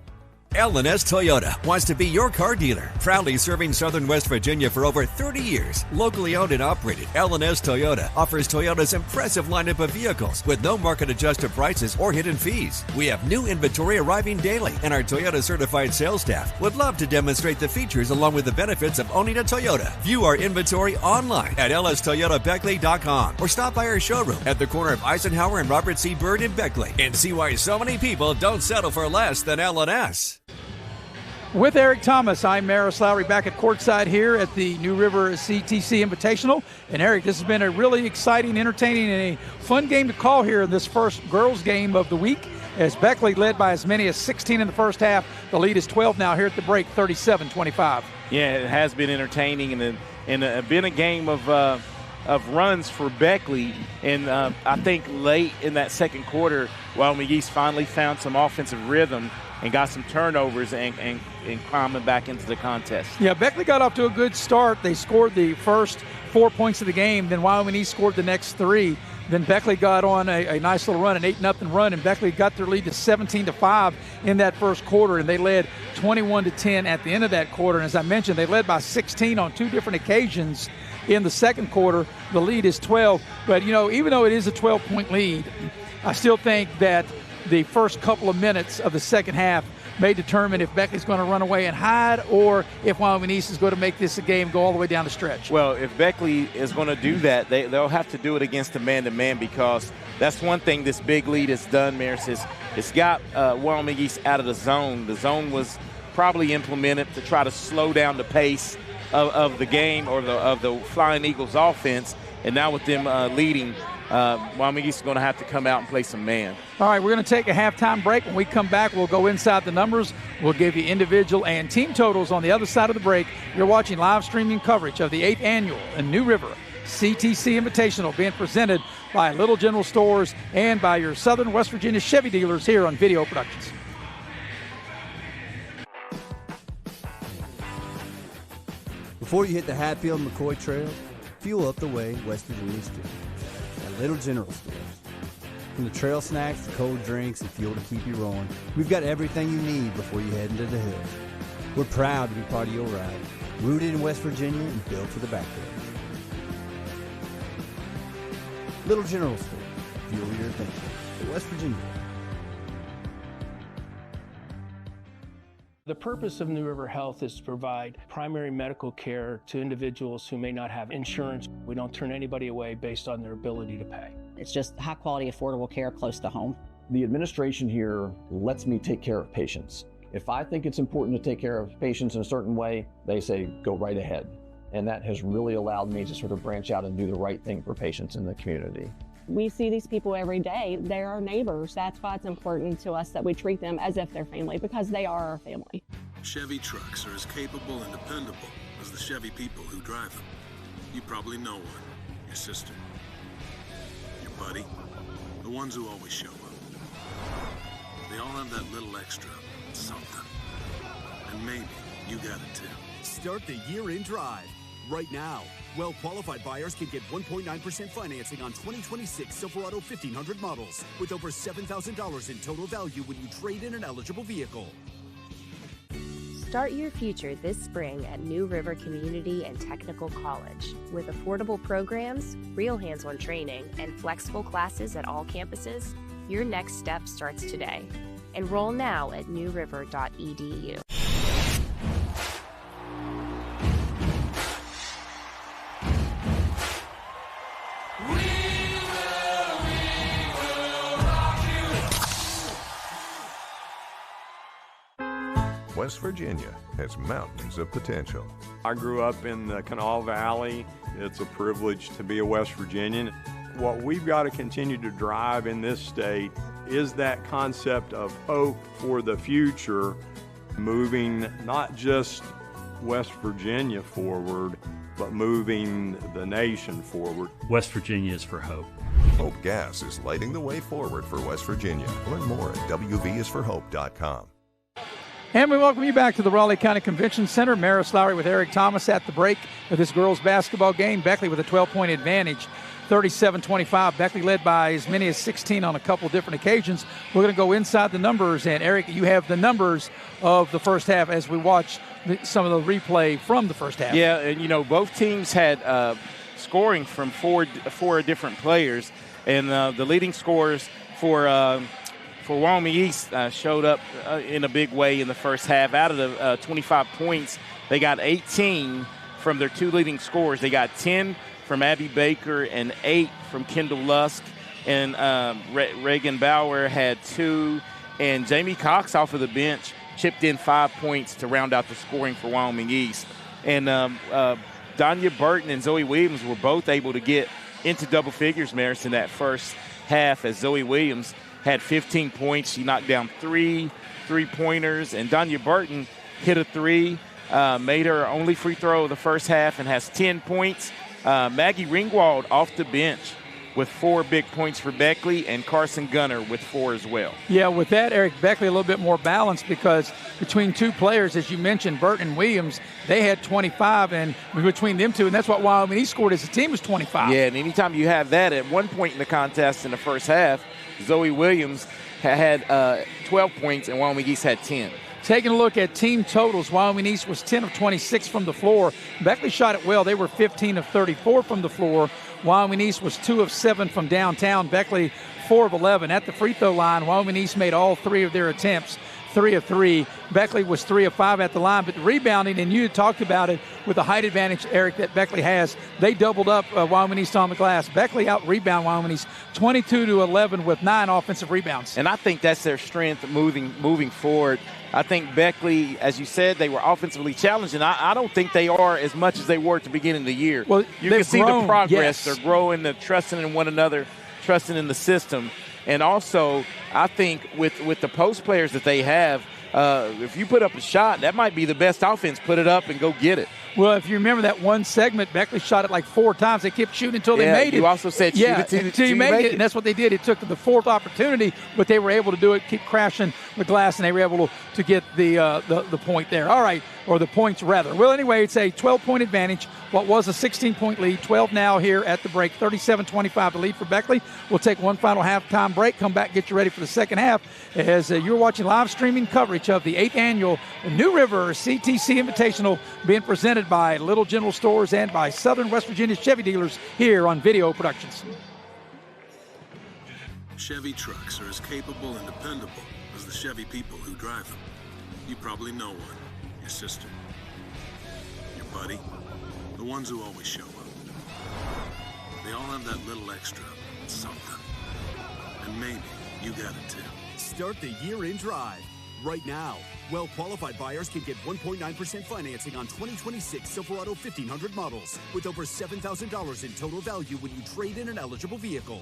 L&S Toyota wants to be your car dealer. Proudly serving Southern West Virginia for over 30 years. Locally owned and operated, L&S Toyota offers Toyota's impressive lineup of vehicles with no market-adjusted prices or hidden fees. We have new inventory arriving daily, and our Toyota-certified sales staff would love to demonstrate the features along with the benefits of owning a Toyota. View our inventory online at lstoyotabeckley.com or stop by our showroom at the corner of Eisenhower and Robert C. Byrd in Beckley and see why so many people don't settle for less than L&S. With Eric Thomas, I'm Maris Lowry back at courtside here at the New River CTC Invitational. And Eric, this has been a really exciting, entertaining, and a fun game to call here in this first girls game of the week, as Beckley led by as many as 16 in the first half. The lead is 12 now here at the break, 37-25. Yeah, it has been entertaining and been a game of runs for Beckley. And I think late in that second quarter, Wyoming East finally found some offensive rhythm and got some turnovers and climbing back into the contest. Yeah, Beckley got off to a good start. They scored the first 4 points of the game. Then Wyoming East scored the next 3. Then Beckley got on a nice little run, an 8-0 run, and Beckley got their lead to 17-5 in that first quarter, and they led 21-10 at the end of that quarter. And as I mentioned, they led by 16 on 2 different occasions in the second quarter. The lead is 12. But, you know, even though it is a 12-point lead, I still think that the first couple of minutes of the second half may determine if Beckley's going to run away and hide or if Wyoming East is going to make this a game go all the way down the stretch. Well, if Beckley is going to do that, they'll have to do it against a man-to-man, because that's one thing this big lead has done, Maris, is it's got Wyoming East out of the zone. The zone was probably implemented to try to slow down the pace of the game or of the Flying Eagles offense, and now with them leading, Wyoming East is going to have to come out and play some man. All right, we're going to take a halftime break. When we come back, we'll go inside the numbers. We'll give you individual and team totals on the other side of the break. You're watching live streaming coverage of the 8th annual New River CTC Invitational, being presented by Little General Stores and by your Southern West Virginia Chevy dealers here on Video Productions. Before you hit the Hatfield and McCoy Trail, fuel up the way West Virginians do. At Little General Stores. From the trail snacks to cold drinks and fuel to keep you rolling, we've got everything you need before you head into the hills. We're proud to be part of your ride, rooted in West Virginia and built for the backwoods. Little General Stores, fuel your adventure for West Virginia. The purpose of New River Health is to provide primary medical care to individuals who may not have insurance. We don't turn anybody away based on their ability to pay. It's just high quality, affordable care close to home. The administration here lets me take care of patients. If I think it's important to take care of patients in a certain way, they say, go right ahead. And that has really allowed me to sort of branch out and do the right thing for patients in the community. We see these people every day. They're our neighbors. That's why it's important to us that we treat them as if they're family, because they are our family. Chevy trucks are as capable and dependable as the Chevy people who drive them. You probably know one, your sister, your buddy, the ones who always show up. They all have that little extra something. And maybe you got it too. Start the year in drive. Right now, well-qualified buyers can get 1.9% financing on 2026 Silverado 1500 models with over $7,000 in total value when you trade in an eligible vehicle. Start your future this spring at New River Community and Technical College. With affordable programs, real hands-on training, and flexible classes at all campuses, your next step starts today. Enroll now at newriver.edu. West Virginia has mountains of potential. I grew up in the Kanawha Valley. It's a privilege to be a West Virginian. What we've got to continue to drive in this state is that concept of hope for the future, moving not just West Virginia forward, but moving the nation forward. West Virginia is for hope. Hope Gas is lighting the way forward for West Virginia. Learn more at wvisforhope.com. And we welcome you back to the Raleigh County Convention Center. Maris Lowry with Eric Thomas at the break of this girls basketball game. Beckley with a 12-point advantage, 37-25. Beckley led by as many as 16 on a couple different occasions. We're going to go inside the numbers. And, Eric, you have the numbers of the first half as we watch some of the replay from the first half. Yeah, and, both teams had scoring from four different players. And the leading scorers for Wyoming East showed up in a big way in the first half. Out of the 25 points, they got 18 from their two leading scorers. They got 10 from Abby Baker and 8 from Kendall Lusk. And Reagan Bauer had 2. And Jamie Cox off of the bench chipped in 5 points to round out the scoring for Wyoming East. And Danya Burton and Zoe Williams were both able to get into double figures, Maris, in that first half, as Zoe Williams had 15 points. She knocked down 3 3-pointers, and Danya Burton hit a 3, made her only free throw of the first half and has 10 points. Maggie Ringwald off the bench with 4 big points for Beckley, and Carson Gunner with 4 as well. Yeah, with that, Eric, Beckley a little bit more balanced because between two players, as you mentioned, Burton and Williams, they had 25, and between them two, and that's what Wyoming East scored as a team, was 25. Yeah, and anytime you have that at one point in the contest in the first half, Zoe Williams had 12 points and Wyoming East had 10. Taking a look at team totals, Wyoming East was 10 of 26 from the floor. Beckley shot it well. They were 15 of 34 from the floor. Wyoming East was 2 of 7 from downtown. Beckley 4 of 11. At the free throw line, Wyoming East made all 3 of their attempts, 3 of 3. Beckley was 3 of 5 at the line, but the rebounding, and you had talked about it with the height advantage, Eric, that Beckley has. They doubled up Wyoming East on the glass. Beckley out-rebound Wyoming East 22-11 with 9 offensive rebounds. And I think that's their strength moving forward. I think Beckley, as you said, they were offensively challenged, and I don't think they are as much as they were at the beginning of the year. Well, you can see the progress. Yes. They're growing, they're trusting in one another, trusting in the system. And also, I think with the post players that they have, if you put up a shot, that might be the best offense. Put it up and go get it. Well, if you remember that one segment, Beckley shot it like 4 times. They kept shooting until they made it. You also said shoot it until you make it. And that's what they did. It took the 4th opportunity, but they were able to do it, keep crashing the glass, and they were able to get the point there. All right, or the points rather. Well, anyway, it's a 12-point advantage. What was a 16-point lead, 12 now here at the break, 37-25 the lead for Beckley. We'll take one final halftime break, come back, get you ready for the second half as you're watching live streaming coverage of the 8th annual New River CTC Invitational being presented by Little General Stores and by Southern West Virginia Chevy dealers here on Video Productions. Chevy trucks are as capable and dependable as the Chevy people who drive them. You probably know one. Your sister. Your buddy. The ones who always show up. They all have that little extra something. And maybe you got it too. Start the year in drive. Right now, well-qualified buyers can get 1.9% financing on 2026 Silverado 1500 models with over $7,000 in total value when you trade in an eligible vehicle.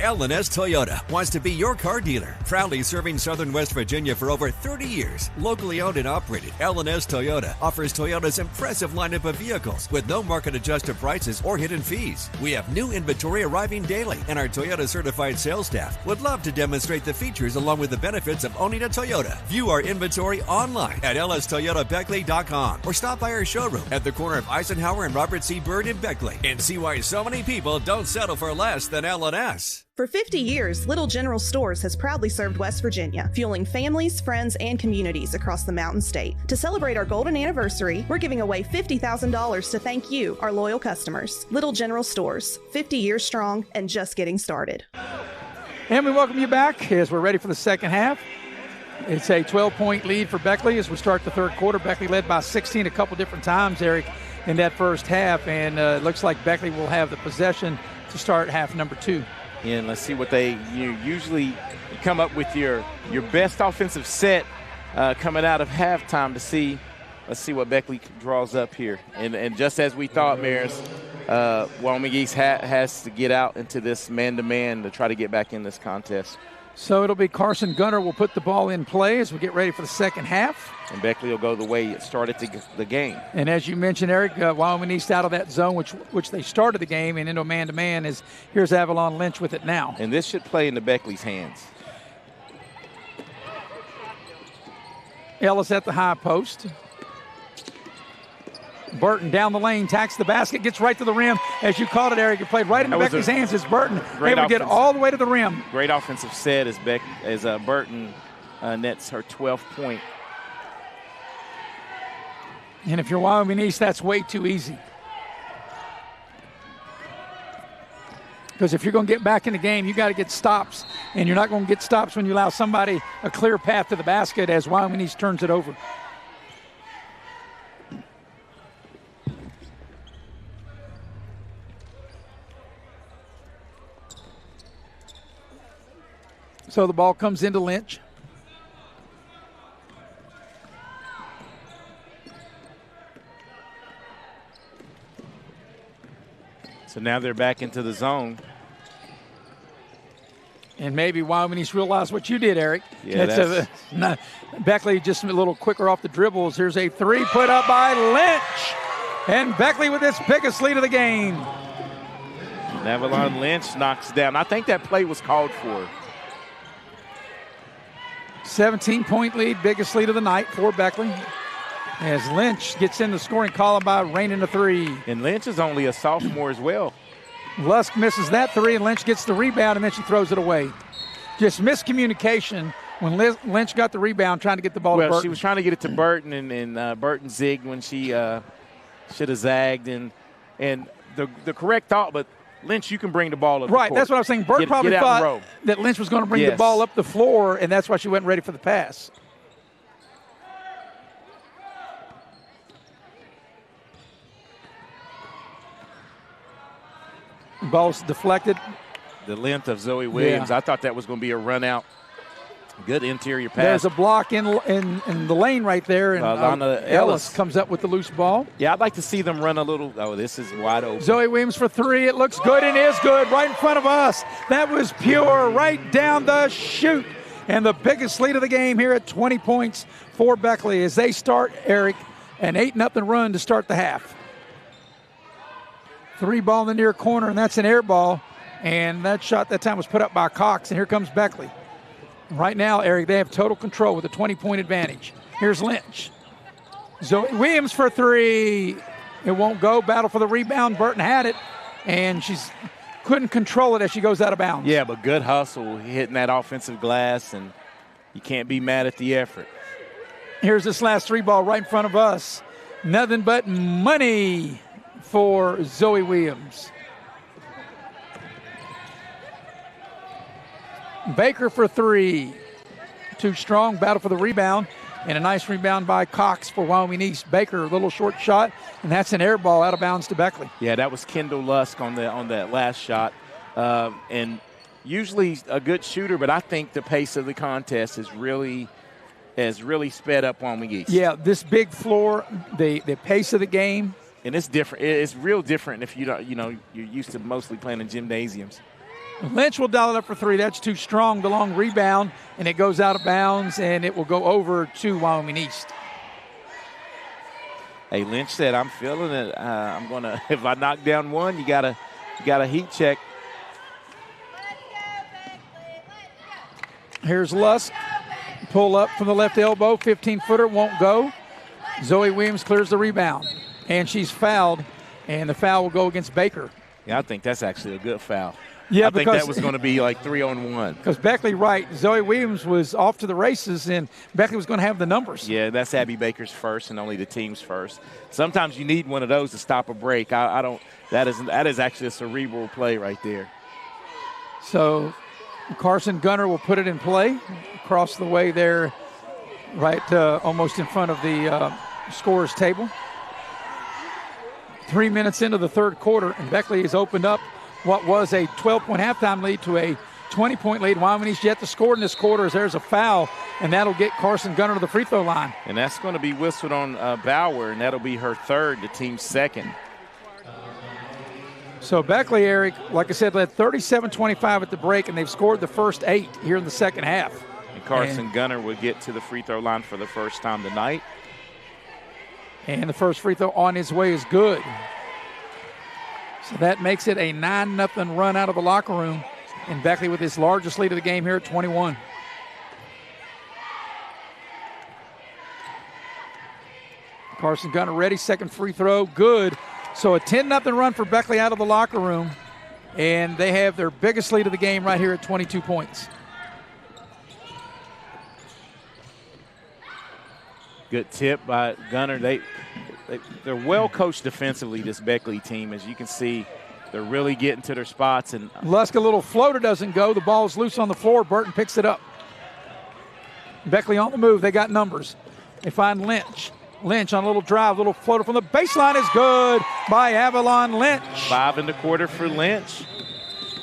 L&S Toyota wants to be your car dealer. Proudly serving Southern West Virginia for over 30 years. Locally owned and operated, L&S Toyota offers Toyota's impressive lineup of vehicles with no market-adjusted prices or hidden fees. We have new inventory arriving daily, and our Toyota-certified sales staff would love to demonstrate the features along with the benefits of owning a Toyota. View our inventory online at lstoyotabeckley.com or stop by our showroom at the corner of Eisenhower and Robert C. Byrd in Beckley and see why so many people don't settle for less than L&S. For 50 years, Little General Stores has proudly served West Virginia, fueling families, friends, and communities across the Mountain State. To celebrate our golden anniversary, we're giving away $50,000 to thank you, our loyal customers. Little General Stores, 50 years strong and just getting started. And we welcome you back as we're ready for the second half. It's a 12-point lead for Beckley as we start the third quarter. Beckley led by 16 a couple different times, Eric, in that first half, and it looks like Beckley will have the possession to start half number 2. And let's see what they usually come up with your best offensive set coming out of halftime to see. Let's see what Beckley draws up here. And just as we thought, Maris, Wyoming East has to get out into this man-to-man to try to get back in this contest. So it'll be Carson Gunner will put the ball in play as we get ready for the second half. And Beckley will go the way it started the game. And as you mentioned, Eric, Wyoming East out of that zone, which they started the game, and into a man-to-man is here's Avalon Lynch with it now. And this should play into Beckley's hands. Ellis at the high post. Burton down the lane, tacks the basket, gets right to the rim. As you called it, Eric, it played right into Beckley's hands as Burton able to get all the way to the rim. Great offensive set as Burton nets her 12th point. And if you're Wyoming East, that's way too easy. Because if you're going to get back in the game, you got to get stops. And you're not going to get stops when you allow somebody a clear path to the basket as Wyoming East turns it over. So the ball comes into Lynch. So now they're back into the zone. And maybe Wyoming East realized what you did, Eric. Yeah, Beckley just a little quicker off the dribbles. Here's a three put up by Lynch. And Beckley with his biggest lead of the game. Avalon Lynch knocks down. I think that play was called for. 17-point lead, biggest lead of the night for Beckley. As Lynch gets in the scoring column by raining a three. And Lynch is only a sophomore as well. Lusk misses that three, and Lynch gets the rebound, and then she throws it away. Just miscommunication when Lynch got the rebound trying to get the ball to Burton. Well, she was trying to get it to Burton, and Burton zigged when she should have zagged. And the correct thought, but Lynch, you can bring the ball up right, the court. That's what I was saying. Burton probably thought that Lynch was going to bring the ball up the floor, and that's why she wasn't ready for the pass. Ball's deflected. The length of Zoe Williams. I thought that was going to be a run out. Good interior pass. There's a block in the lane right there, and Ellis comes up with the loose ball. Yeah, I'd like to see them run a little. Oh, this is wide open. Zoe Williams for three. It looks good and is good right in front of us. That was pure right down the chute. And the biggest lead of the game here at 20 points for Beckley as they start, Eric, an 8-0 run to start the half. Three ball in the near corner, and that's an air ball. And that shot that time was put up by Cox, and here comes Beckley. Right now, Eric, they have total control with a 20-point advantage. Here's Lynch. Zoe Williams for three. It won't go. Battle for the rebound. Burton had it, and she's couldn't control it as she goes out of bounds. Yeah, but good hustle hitting that offensive glass, and you can't be mad at the effort. Here's this last three ball right in front of us. Nothing but money for Zoe Williams. Baker for three. Too strong. Battle for the rebound. And a nice rebound by Cox for Wyoming East. Baker, a little short shot, and that's an air ball out of bounds to Beckley. Yeah, that was Kendall Lusk on that last shot. And usually a good shooter, but I think the pace of the contest has really sped up Wyoming East. Yeah, this big floor, the pace of the game. And it's different. It's real different if you're used to mostly playing in gymnasiums. Lynch will dial it up for three. That's too strong. The long rebound, and it goes out of bounds, and it will go over to Wyoming East. Hey, Lynch said, I'm feeling it. I'm going to, if I knock down one, you got a heat check. Here's Lusk. Pull up from the left elbow. 15-footer won't go. Zoe Williams clears the rebound, and she's fouled, and the foul will go against Baker. Yeah, I think that's actually a good foul. Yeah, I think that was going to be like 3-on-1. Because Beckley, right, Zoe Williams was off to the races, and Beckley was going to have the numbers. Yeah, that's Abby Baker's first and only the team's first. Sometimes you need one of those to stop a break. I don't. That is actually a cerebral play right there. So Carson Gunner will put it in play across the way there, right almost in front of the scorer's table. 3 minutes into the third quarter, and Beckley has opened up what was a 12-point halftime lead to a 20-point lead. Wyoming East yet to score in this quarter as there's a foul, and that'll get Carson Gunner to the free throw line. And that's going to be whistled on Bauer, and that'll be her third, the team's second. So Beckley, Eric, like I said, led 37-25 at the break, and they've scored the first 8 here in the second half. And Carson Gunner will get to the free throw line for the first time tonight. And the first free throw on his way is good. So that makes it a 9-0 run out of the locker room. And Beckley with his largest lead of the game here at 21. Carson Gunner ready, second free throw, good. So a 10-0 run for Beckley out of the locker room. And they have their biggest lead of the game right here at 22 points. Good tip by Gunner. They're well coached defensively, this Beckley team. As you can see, they're really getting to their spots. And Lusk, a little floater doesn't go. The ball's loose on the floor. Burton picks it up. Beckley on the move. They got numbers. They find Lynch. Lynch on a little drive, little floater from the baseline is good by Avalon Lynch. 5 in the quarter for Lynch.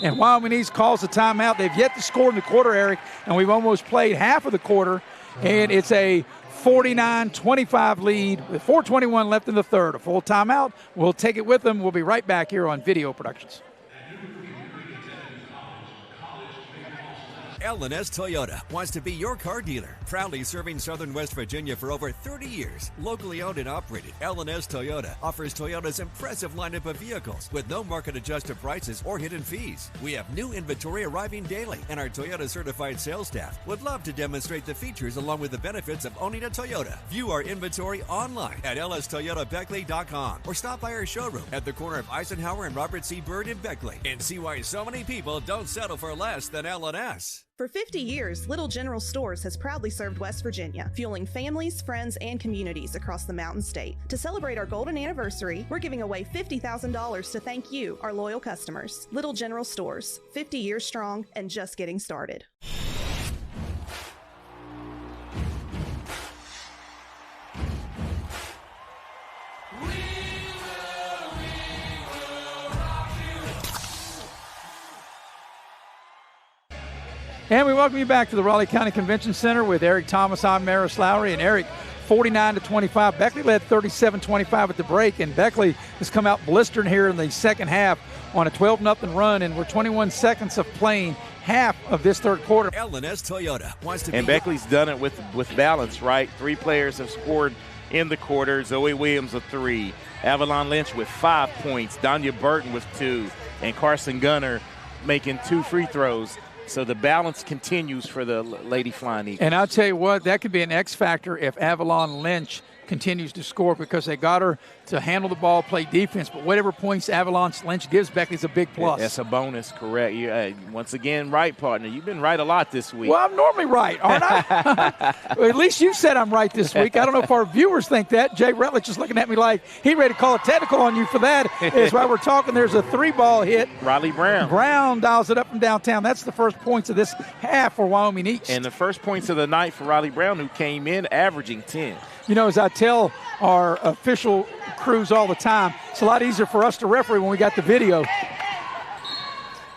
And Wyoming East calls a timeout. They've yet to score in the quarter, Eric, and we've almost played half of the quarter. And it's a 49-25 lead with 4:21 left in the third. A full timeout. We'll take it with them. We'll be right back here on Video Productions. L&S Toyota wants to be your car dealer. Proudly serving Southern West Virginia for over 30 years. Locally owned and operated, L&S Toyota offers Toyota's impressive lineup of vehicles with no market-adjusted prices or hidden fees. We have new inventory arriving daily, and our Toyota-certified sales staff would love to demonstrate the features along with the benefits of owning a Toyota. View our inventory online at lstoyotabeckley.com or stop by our showroom at the corner of Eisenhower and Robert C. Byrd in Beckley and see why so many people don't settle for less than L&S. For 50 years, Little General Stores has proudly served West Virginia, fueling families, friends, and communities across the Mountain State. To celebrate our golden anniversary, we're giving away $50,000 to thank you, our loyal customers. Little General Stores, 50 years strong and just getting started. And we welcome you back to the Raleigh County Convention Center with Eric Thomas. I'm Maris Lowry. And Eric, 49-25. Beckley led 37-25 at the break. And Beckley has come out blistering here in the second half on a 12-0 run. And we're 21 seconds of playing half of this third quarter. L&S Toyota wants to and Beckley's done it with balance, right? 3 players have scored in the quarter. Zoe Williams with 3. Avalon Lynch with 5 points. Danya Burton with 2. And Carson Gunner making 2 free throws. So the balance continues for the Lady Flying Eagles. And I'll tell you what, that could be an X factor if Avalon Lynch continues to score because they got her to handle the ball, play defense. But whatever points Avalon Lynch gives Beckley is a big plus. That's a bonus, correct. You, once again, right, partner. You've been right a lot this week. Well, I'm normally right, aren't I? Well, at least you said I'm right this week. I don't know if our viewers think that. Jay Rutledge is looking at me like he ready to call a technical on you for that. Is why we're talking. There's a 3-ball hit. Riley Brown. Brown dials it up from downtown. That's the first points of this half for Wyoming East. And the first points of the night for Riley Brown, who came in averaging 10. You know, as I tell our official crews all the time, it's a lot easier for us to referee when we got the video.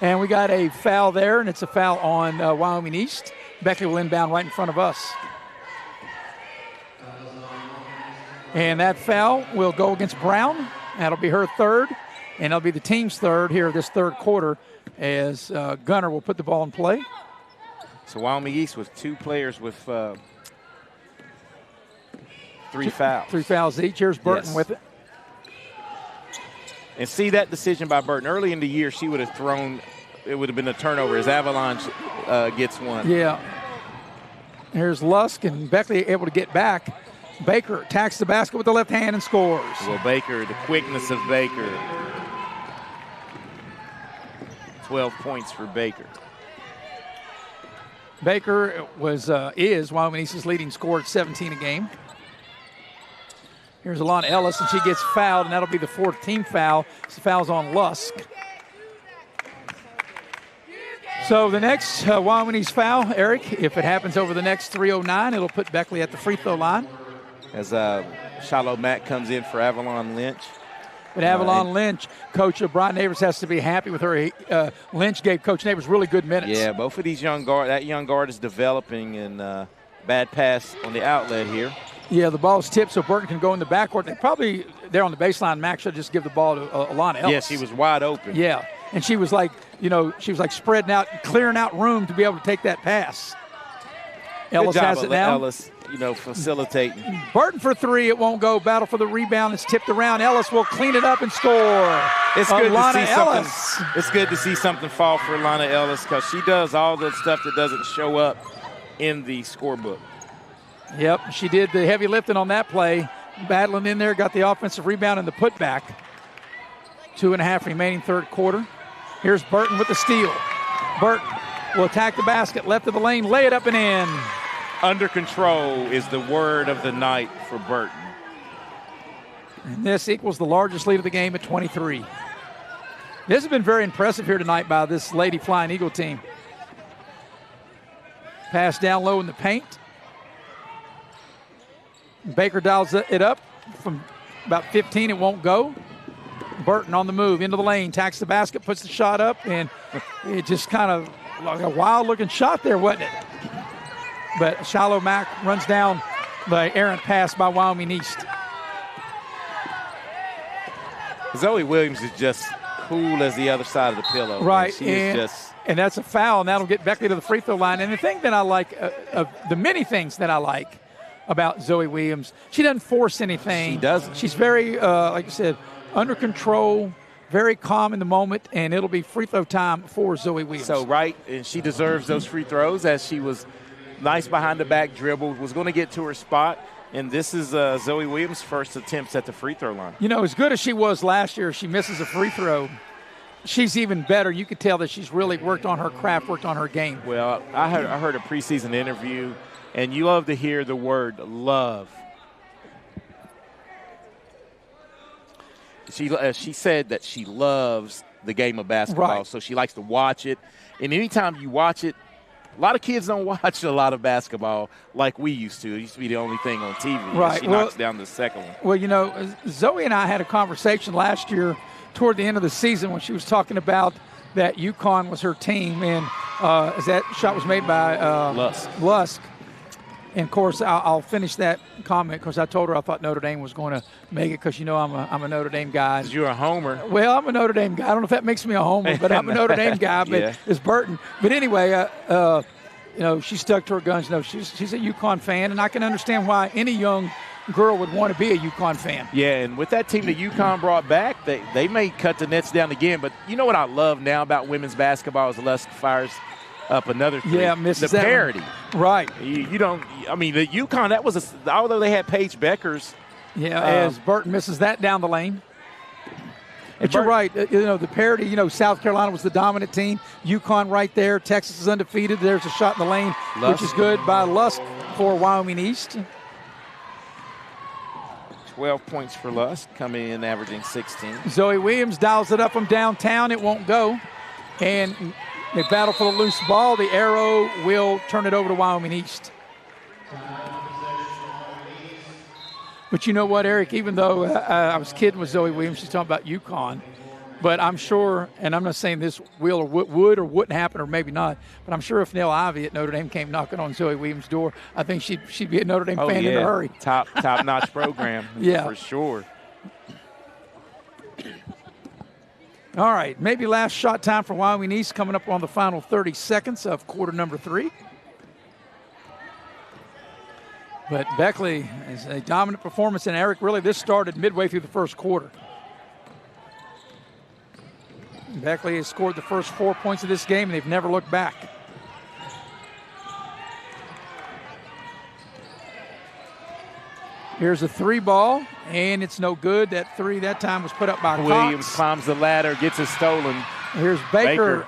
And we got a foul there, and it's a foul on Wyoming East. Beckley will inbound right in front of us. And that foul will go against Brown. That'll be her third. And it'll be the team's third here this third quarter as Gunner will put the ball in play. So Wyoming East with 2 players with 3 fouls. 3 fouls each. Here's Burton with it. And see that decision by Burton. Early in the year, she would have thrown, it would have been a turnover as Avalanche gets one. Yeah. Here's Lusk and Beckley able to get back. Baker attacks the basket with the left hand and scores. Well, Baker, the quickness of Baker. 12 points for Baker. Baker is Wyoming East's leading scorer at 17 a game. Here's Alana Ellis, and she gets fouled, and that'll be the 4th team foul. It's the foul's on Lusk. So the next Wyoming East foul, Eric, if it happens over the next 3:09, it'll put Beckley at the free throw line. As Shiloh Mack comes in for Avalon Lynch. But Avalon Lynch, Coach Brian Neighbors has to be happy with her. Lynch gave Coach Neighbors really good minutes. Yeah, both of these young guard, that young guard is developing, and bad pass on the outlet here. Yeah, the ball's tipped so Burton can go in the backcourt. They probably, there on the baseline, Max should just give the ball to Alana Ellis. Yeah, she was wide open. Yeah, and she was like, spreading out, clearing out room to be able to take that pass. Ellis has it now. Ellis, facilitating. Burton for 3, it won't go. Battle for the rebound. It's tipped around. Ellis will clean it up and score. It's good Alana to see Ellis. something. It's good to see something fall for Alana Ellis because she does all the stuff that doesn't show up in the scorebook. Yep, she did the heavy lifting on that play. Battling in there, got the offensive rebound and the putback. 2.5 remaining third quarter. Here's Burton with the steal. Burton will attack the basket, left of the lane, lay it up and in. Under control is the word of the night for Burton. And this equals the largest lead of the game at 23. This has been very impressive here tonight by this Lady Flying Eagle team. Pass down low in the paint. Baker dials it up from about 15. It won't go. Burton on the move into the lane, tacks the basket, puts the shot up, and it just kind of like a wild-looking shot there, wasn't it? But Shiloh Mack runs down the errant pass by Wyoming East. Zoe Williams is just cool as the other side of the pillow. Right, She is just. And that's a foul, and that'll get Beckley to the free throw line. And the thing that I like, the many things that I like about Zoe Williams, she doesn't force anything. She doesn't. She's very, like you said, under control, very calm in the moment, and it'll be free throw time for Zoe Williams. So, right, and she deserves those free throws as she was nice behind the back dribble, was going to get to her spot. And this is Zoe Williams' first attempts at the free throw line. As good as she was last year, she misses a free throw. She's even better. You could tell that she's really worked on her craft, worked on her game. Well, I heard a preseason interview, and you love to hear the word love. She said that she loves the game of basketball, right. So she likes to watch it. And anytime you watch it, a lot of kids don't watch a lot of basketball like we used to. It used to be the only thing on TV. Right. She knocks down the second one. Well, Zoe and I had a conversation last year toward the end of the season when she was talking about that UConn was her team, and as that shot was made by Lusk. And, of course, I'll finish that comment because I told her I thought Notre Dame was going to make it because, I'm a Notre Dame guy. Because you're a homer. Well, I'm a Notre Dame guy. I don't know if that makes me a homer, but I'm a Notre Dame guy. But yeah. It's Burton. But anyway, she stuck to her guns. She's a UConn fan, and I can understand why any young girl would want to be a UConn fan. Yeah, and with that team that UConn brought back, they may cut the nets down again. But you know what I love now about women's basketball is Lusk fires up another three. Yeah, misses the that parity. One. Right. You don't. I mean, the UConn, that was although they had Paige Beckers. Yeah, as Burton misses that down the lane. But you're right. The parity. South Carolina was the dominant team. UConn right there. Texas is undefeated. There's a shot in the lane, which is good by Lusk for Wyoming East. 12 points for Lusk, coming in averaging 16. Zoe Williams dials it up from downtown. It won't go. And they battle for the loose ball. The arrow will turn it over to Wyoming East. But you know what, Eric? Even though I was kidding with Zoe Williams, she's talking about UConn. But I'm sure, and I'm not saying this will or would or wouldn't happen or maybe not, but I'm sure if Nell Ivey at Notre Dame came knocking on Zoe Williams' door, I think she'd be a Notre Dame fan in a hurry. Top-notch program, yeah, for sure. All right, maybe last shot time for Wyoming East coming up on the final 30 seconds of quarter number 3. But Beckley is a dominant performance, and Eric, really this started midway through the first quarter. Beckley has scored the first 4 points of this game, and they've never looked back. Here's a 3 ball, and it's no good. That 3 that time was put up by Williams. Cox. Climbs the ladder, gets it stolen. Here's Baker.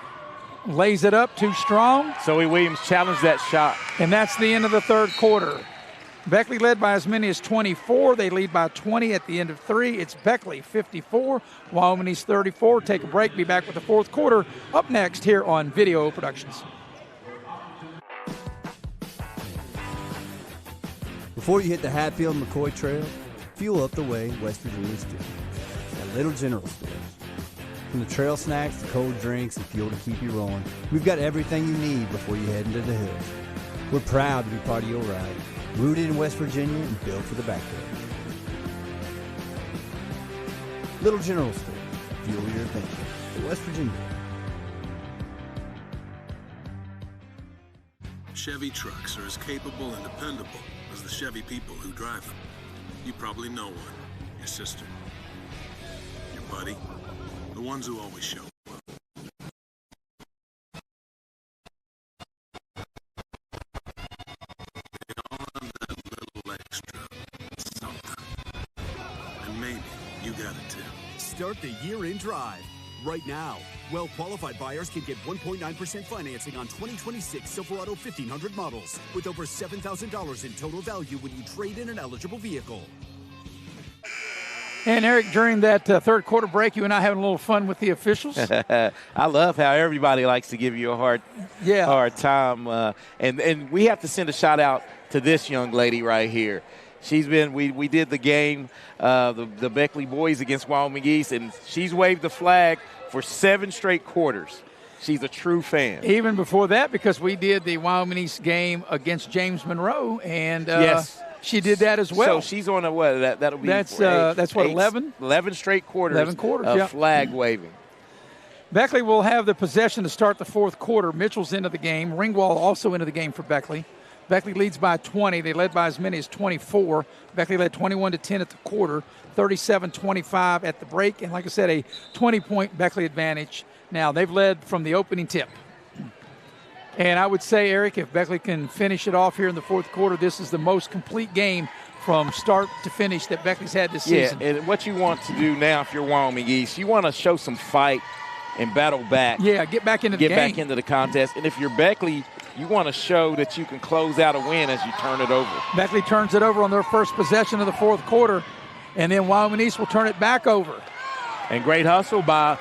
Lays it up too strong. Zoe Williams challenged that shot. And that's the end of the third quarter. Beckley led by as many as 24. They lead by 20 at the end of 3. It's Beckley 54, Wyoming East 34. Take a break. Be back with the fourth quarter up next here on Video Productions. Before you hit the Hatfield-McCoy Trail, fuel up the way West Virginians do. At Little General Stores. From the trail snacks to cold drinks and fuel to keep you rolling, we've got everything you need before you head into the hills. We're proud to be part of your ride. Rooted in West Virginia and built for the backwoods. Little General Store. Fuel your adventure. To West Virginia. Chevy trucks are as capable and dependable as the Chevy people who drive them. You probably know one. Your sister. Your buddy. The ones who always show up. They all have that little extra something. And maybe you got it too. Start the year in drive. Right now, well-qualified buyers can get 1.9% financing on 2026 Silverado 1500 models with over $7,000 in total value when you trade in an eligible vehicle. And Eric, during that third quarter break, you and I having a little fun with the officials. I love how everybody likes to give you a hard time. And we have to send a shout out to this young lady right here. She's been, we did the game, the Beckley boys against Wyoming East, and she's waved the flag for 7 straight quarters. She's a true fan. Even before that, because we did the Wyoming East game against James Monroe, and yes. She did that as well. So she's on a what? That'll be that's what 11? 11 straight quarters. 11 quarters. Of flag waving. Beckley will have the possession to start the fourth quarter. Mitchell's into the game. Ringwald also into the game for Beckley. Beckley leads by 20. They led by as many as 24. Beckley led 21-10 at the quarter, 37-25 at the break, and like I said, a 20-point Beckley advantage. Now they've led from the opening tip. And I would say, Eric, if Beckley can finish it off here in the fourth quarter, this is the most complete game from start to finish that Beckley's had this season. Yeah, and what you want to do now if you're Wyoming East, you want to show some fight and battle back. Yeah, get back into the game. Get back into the contest. And if you're Beckley, you want to show that you can close out a win as you turn it over. Beckley turns it over on their first possession of the fourth quarter, and then Wyoming East will turn it back over. And great hustle by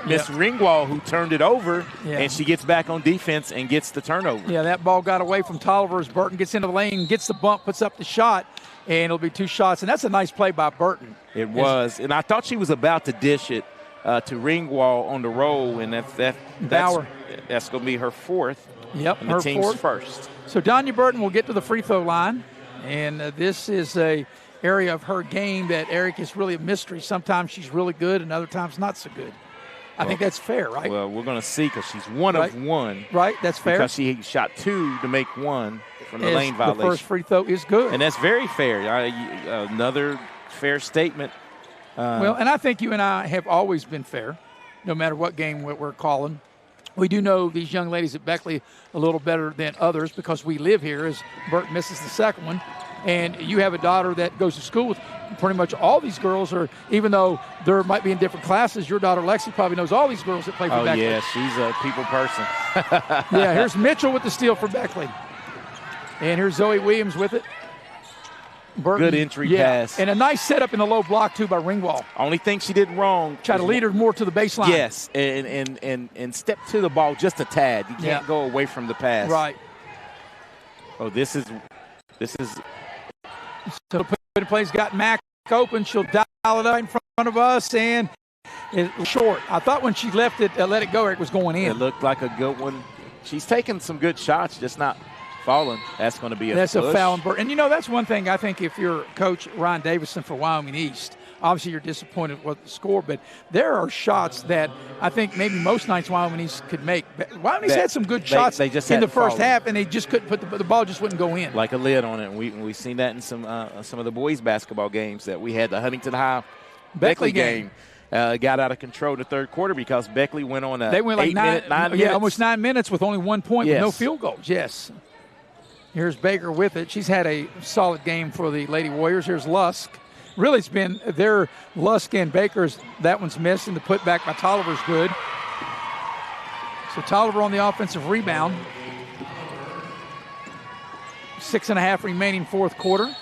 Miss Ringwald, who turned it over, and she gets back on defense and gets the turnover. Yeah, that ball got away from Tolliver as Burton gets into the lane, gets the bump, puts up the shot, and it'll be 2 shots. And that's a nice play by Burton. It was. And I thought she was about to dish it to Ringwald on the roll, and that's going to be her 4th. Yep, and the team's first. So Donya Burton will get to the free throw line, and this is a area of her game that, Eric, is really a mystery. Sometimes she's really good and other times not so good. I think that's fair, right? Well, we're going to see because she's one of one. Right, that's fair. Because she shot 2 to make 1 from the lane violation. The first free throw is good. And that's very fair. Another fair statement. Well, and I think you and I have always been fair, no matter what game we're calling. We do know these young ladies at Beckley a little better than others because we live here, as Burt misses the second one. And you have a daughter that goes to school with pretty much all these girls, or even though they might be in different classes, your daughter Lexi probably knows all these girls that play for Beckley. Oh, yeah, she's a people person. Yeah, here's Mitchell with the steal for Beckley. And here's Zoe Williams with it. Burton, good entry pass. And a nice setup in the low block, too, by Ringwald. Only thing she did wrong. Try to lead her more to the baseline. Yes, and step to the ball just a tad. You can't go away from the pass. Right. Oh, this is. So the play's got Mack open. She'll dial it up in front of us, and it's short. I thought when she left it, let it go, it was going in. It looked like a good one. She's taking some good shots, just not falling. That's going to be a push. That's a foul. And, that's one thing I think if you're Coach Ryan Davison for Wyoming East, Obviously, you're disappointed with the score, but there are shots that I think maybe most nights Wyoming East could make. Wyoming East had some good shots in the first half, and they just couldn't put the ball just wouldn't go in. Like a lid on it. And we've seen that in some of the boys' basketball games that we had. The Huntington High Beckley game got out of control in the third quarter because Beckley went on a 9 minutes. Yeah, almost 9 minutes with only 1 point with no field goals. Yes. Here's Baker with it. She's had a solid game for the Lady Warriors. Here's Lusk. Really, it's been their Lusk and Baker's. That one's missed, and the putback by Tolliver's good. So Tolliver on the offensive rebound. 6.5 remaining fourth quarter.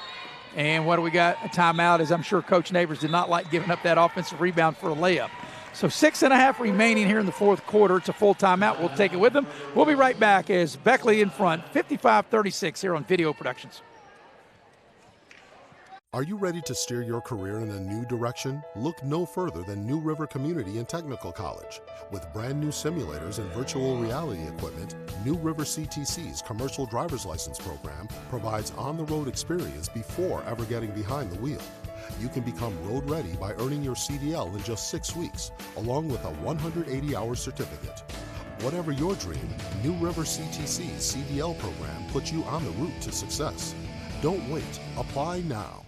And what do we got? A timeout, as I'm sure Coach Neighbors did not like giving up that offensive rebound for a layup. So 6.5 remaining here in the fourth quarter. It's a full timeout. We'll take it with them. We'll be right back as Beckley in front, 55-36 here on Video Productions. Are you ready to steer your career in a new direction? Look no further than New River Community and Technical College. With brand new simulators and virtual reality equipment, New River CTC's commercial driver's license program provides on-the-road experience before ever getting behind the wheel. You can become road ready by earning your CDL in just 6 weeks, along with a 180-hour certificate. Whatever your dream, New River CTC's CDL program puts you on the route to success. Don't wait. Apply now.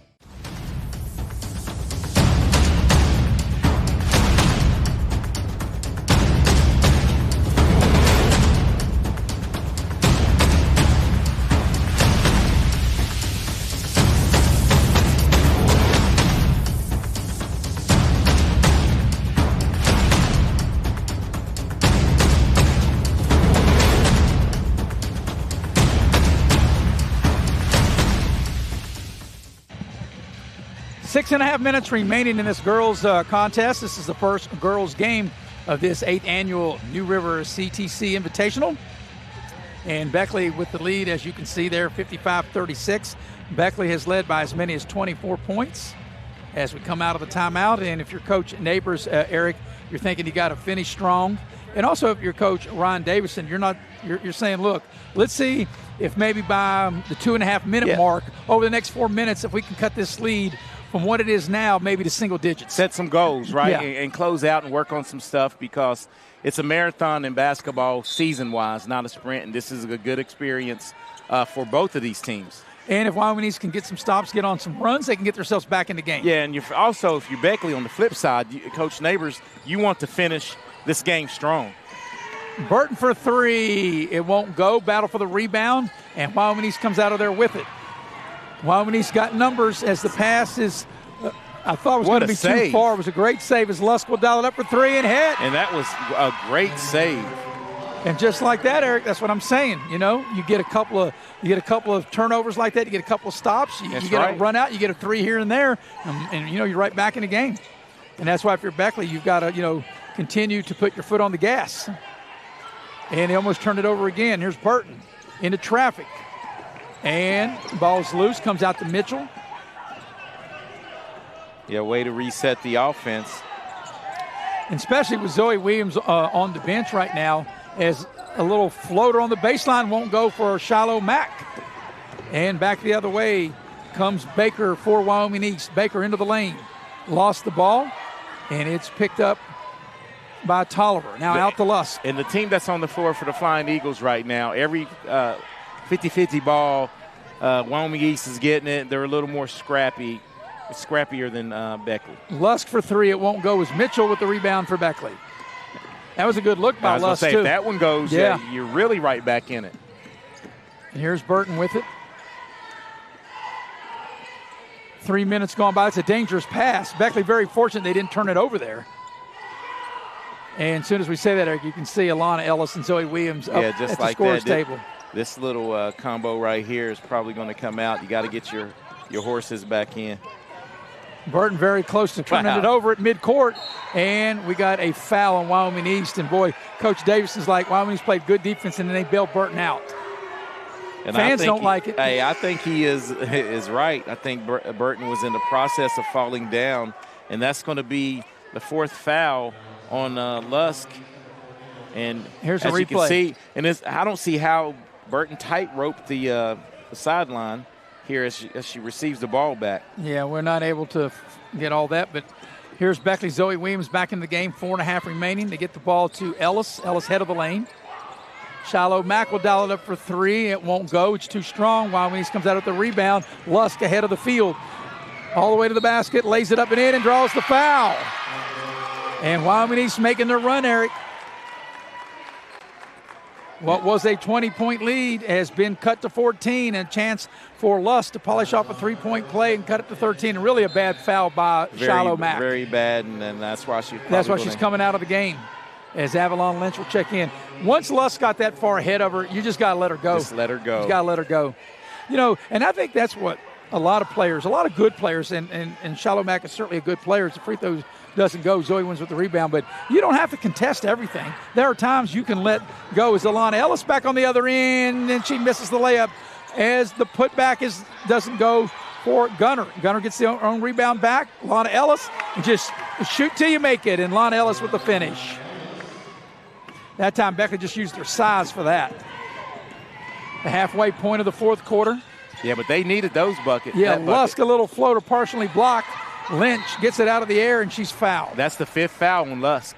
Six and a half minutes remaining in this girls contest. This is the first girls game of this 8th annual New River CTC Invitational. And Beckley with the lead, as you can see there, 55-36. Beckley has led by as many as 24 points as we come out of the timeout. And if you're Coach Neighbors, Eric, you're thinking you got to finish strong. And also if you're Coach Ron Davison, you're saying, look, let's see if maybe by the 2.5 minute mark over the next 4 minutes, if we can cut this lead from what it is now, maybe to single digits. Set some goals, right, and close out and work on some stuff because it's a marathon in basketball season-wise, not a sprint, and this is a good experience for both of these teams. And if Wyoming East can get some stops, get on some runs, they can get themselves back in the game. Yeah, and if you're Beckley on the flip side, Coach Neighbors, you want to finish this game strong. Burton for three. It won't go. Battle for the rebound, and Wyoming East comes out of there with it. Wyoming East got numbers as the pass is, I thought was going to be too far. It was a great save as Lusk will dial it up for three and hit. And that was a great save. And just like that, Eric, that's what I'm saying. You know, you get a couple of turnovers like that. You get a couple of stops. You get a run out. You get a three here and there, and you're right back in the game. And that's why if you're Beckley, you've got to continue to put your foot on the gas. And they almost turned it over again. Here's Burton into traffic. And ball's loose, comes out to Mitchell. Yeah, way to reset the offense. And especially with Zoe Williams on the bench right now, as a little floater on the baseline won't go for Shiloh Mack. And back the other way comes Baker for Wyoming East. Baker into the lane. Lost the ball, and it's picked up by Tolliver. Now out to Lusk. And the team that's on the floor for the Flying Eagles right now, every 50-50 ball, Wyoming East is getting it. They're a little more scrappier than Beckley. Lusk for three. It won't go as Mitchell with the rebound for Beckley. That was a good look by Lusk, too. If that one goes, you're really right back in it. And here's Burton with it. 3 minutes gone by. It's a dangerous pass. Beckley very fortunate they didn't turn it over there. And as soon as we say that, Eric, you can see Alana Ellis and Zoe Williams up just at like the scorer's table. This little combo right here is probably going to come out. You got to get your horses back in. Burton very close to turning it over at midcourt. And we got a foul on Wyoming East. And, boy, Coach Davison's like, Wyoming East played good defense, and then they bailed Burton out. And fans don't like it. Hey, I think he is right. I think Burton was in the process of falling down, and that's going to be the fourth foul on Lusk. And here's as a replay. You can see, and I don't see how Burton tight-roped the sideline. here as she receives the ball back. Yeah, we're not able to get all that, but here's Beckley. Zoe Williams back in the game, 4.5 remaining. They get the ball to Ellis. Ellis head of the lane. Shiloh Mack will dial it up for 3. It won't go. It's too strong. Wyoming East comes out with the rebound. Lusk ahead of the field. All the way to the basket, lays it up and in, and draws the foul. And Wyoming East making their run, Eric. What was a 20-point lead has been cut to 14, and a chance for Lusk to polish off a 3-point play and cut it to 13. And really a bad foul by Shiloh Mack. Very bad, and then that's why she's coming out of the game. As Avalon Lynch will check in. Once Lusk got that far ahead of her, you just got to let her go. Just let her go. You got to let her go. You know, and I think that's what a lot of players, a lot of good players, and Shiloh Mack is certainly a good player. It's a free throw doesn't go. Zoe wins with the rebound, but you don't have to contest everything. There are times you can let go. As Alana Ellis back on the other end, and she misses the layup as the putback doesn't go for Gunner. Gunner gets their own rebound back. Alana Ellis, and just shoot till you make it, and Alana Ellis with the finish. That time Beckley just used her size for that. The halfway point of the fourth quarter. Yeah, but they needed those buckets. Yeah, Lusk, a little floater partially blocked. Lynch gets it out of the air, and she's fouled. That's the 5th foul on Lusk.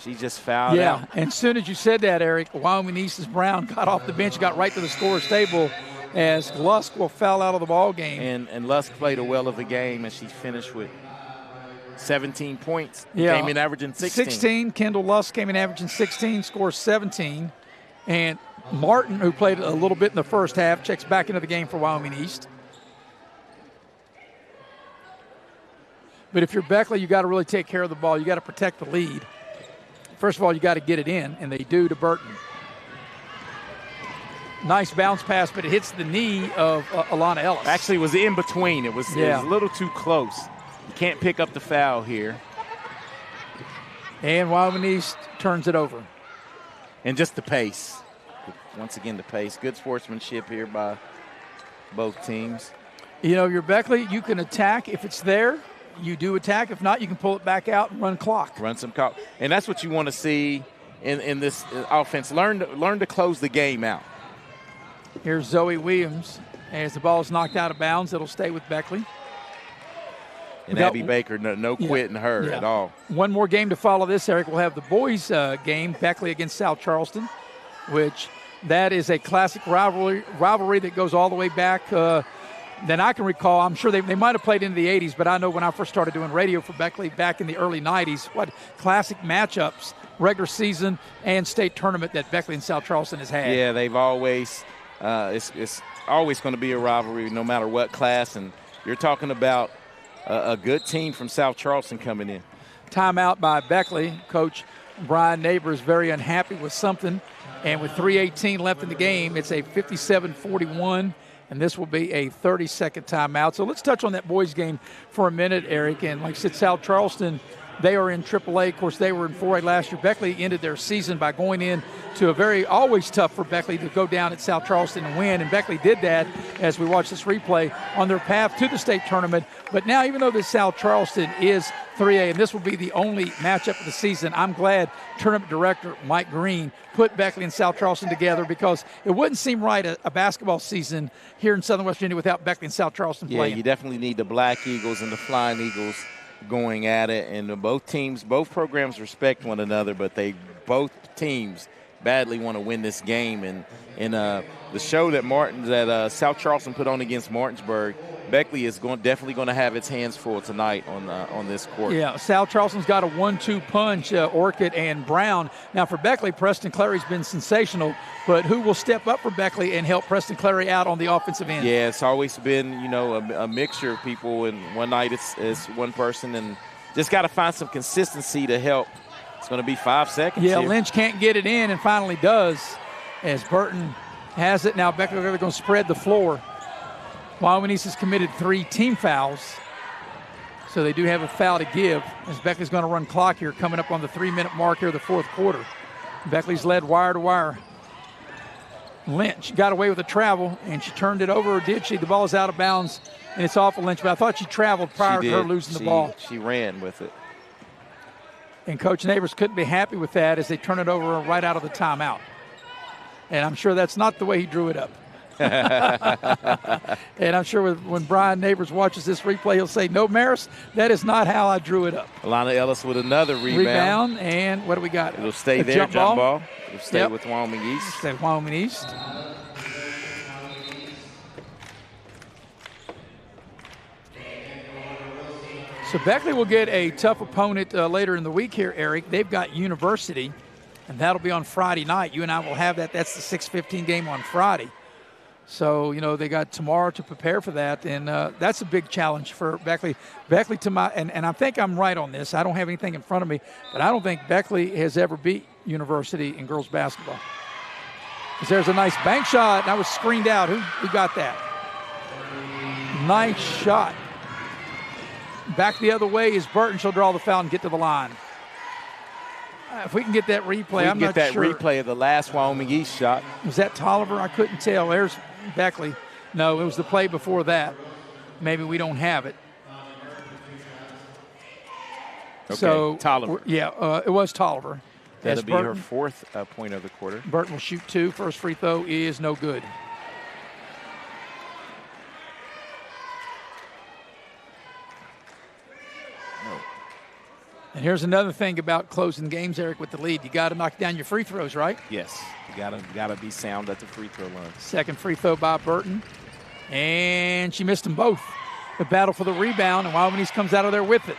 She just fouled out. Yeah, and as soon as you said that, Eric, Wyoming East's Brown got off the bench, got right to the scorer's table as Lusk will foul out of the ball game. And Lusk played a well of the game, and she finished with 17 points. Yeah. Came in averaging 16. Kendall Lusk came in averaging 16, scores 17. And Martin, who played a little bit in the first half, checks back into the game for Wyoming East. But if you're Beckley, you got to really take care of the ball. You got to protect the lead. First of all, you got to get it in, and they do to Burton. Nice bounce pass, but it hits the knee of Alana Ellis. Actually, it was in between. It was a little too close. You can't pick up the foul here. And Wyoming East turns it over. And just the pace. Once again, the pace. Good sportsmanship here by both teams. You know, you're Beckley, you can attack. If it's there, you do attack. If not, you can pull it back out and run clock. Run some clock. And that's what you want to see in this offense. Learn to close the game out. Here's Zoe Williams. As the ball is knocked out of bounds, it'll stay with Beckley. And Abby Baker, no quitting her at all. One more game to follow this, Eric. We'll have the boys' game, Beckley against South Charleston, which that is a classic rivalry that goes all the way back than I can recall. I'm sure they might have played into the 80s, but I know when I first started doing radio for Beckley back in the early 90s, what classic matchups, regular season and state tournament that Beckley and South Charleston has had. Yeah, they've always it's always going to be a rivalry no matter what class, and you're talking about a good team from South Charleston coming in. Timeout by Beckley. Coach Brian Neighbor is very unhappy with something, and with 3:18 left in the game, it's a 57-41. And this will be a 30-second timeout. So let's touch on that boys game for a minute, Eric. And like I said, South Charleston, they are in AAA. Of course, they were in 4A last year. Beckley ended their season by going in to always tough for Beckley to go down at South Charleston and win. And Beckley did that, as we watch this replay, on their path to the state tournament. But now, even though this South Charleston is 3A, and this will be the only matchup of the season, I'm glad tournament director Mike Green put Beckley and South Charleston together, because it wouldn't seem right a basketball season here in Southern West Virginia without Beckley and South Charleston playing. Yeah, you definitely need the Black Eagles and the Flying Eagles going at it, and both programs respect one another, but both teams badly want to win this game. And the show that South Charleston put on against Martinsburg, Beckley is definitely going to have its hands full tonight on this court. Yeah, South Charleston's got a 1-2 punch, Orchid and Brown. Now for Beckley, Preston Clary's been sensational, but who will step up for Beckley and help Preston Clary out on the offensive end? Yeah, it's always been, a mixture of people, and one night it's one person, and just got to find some consistency to help. It's going to be 5 seconds. Yeah, here. Lynch can't get it in, and finally does, as Burton has it. Now Beckley are going to spread the floor. Wyoming East has committed 3 team fouls, so they do have a foul to give, as Beckley's going to run clock here, coming up on the 3-minute mark here of the fourth quarter. Beckley's led wire to wire. Lynch got away with a travel, and she turned it over, or did she? The ball is out of bounds, and it's off of Lynch, but I thought she traveled prior to her losing the ball. She ran with it. And Coach Neighbors couldn't be happy with that as they turn it over right out of the timeout. And I'm sure that's not the way he drew it up. And I'm sure when Brian Neighbors watches this replay, he'll say, no, Maris, that is not how I drew it up. Alana Ellis with another rebound. And what do we got? It'll stay there, jump ball. It'll stay with Wyoming East. Stay with Wyoming East. So Beckley will get a tough opponent later in the week here, Eric. They've got University, and that'll be on Friday night. You and I will have that. That's the 6:15 game on Friday. So, they got tomorrow to prepare for that, and that's a big challenge for Beckley. Beckley, and I think I'm right on this. I don't have anything in front of me, but I don't think Beckley has ever beat University in girls basketball. Because there's a nice bank shot, and I was screened out. Who got that? Nice shot. Back the other way is Burton. She'll draw the foul and get to the line. If we can get that replay, I'm not sure. Get that replay of the last Wyoming East shot. Was that Tolliver? I couldn't tell. There's Beckley. No, it was the play before that. Maybe we don't have it. Okay, so Tolliver. Yeah, it was Tolliver. That'll be her fourth point of the quarter. Burton will shoot 2. First free throw is no good. And here's another thing about closing games, Eric, with the lead. You got to knock down your free throws, right? Yes. You gotta be sound at the free throw line. Second free throw by Burton. And she missed them both. The battle for the rebound, and Wyoming East comes out of there with it.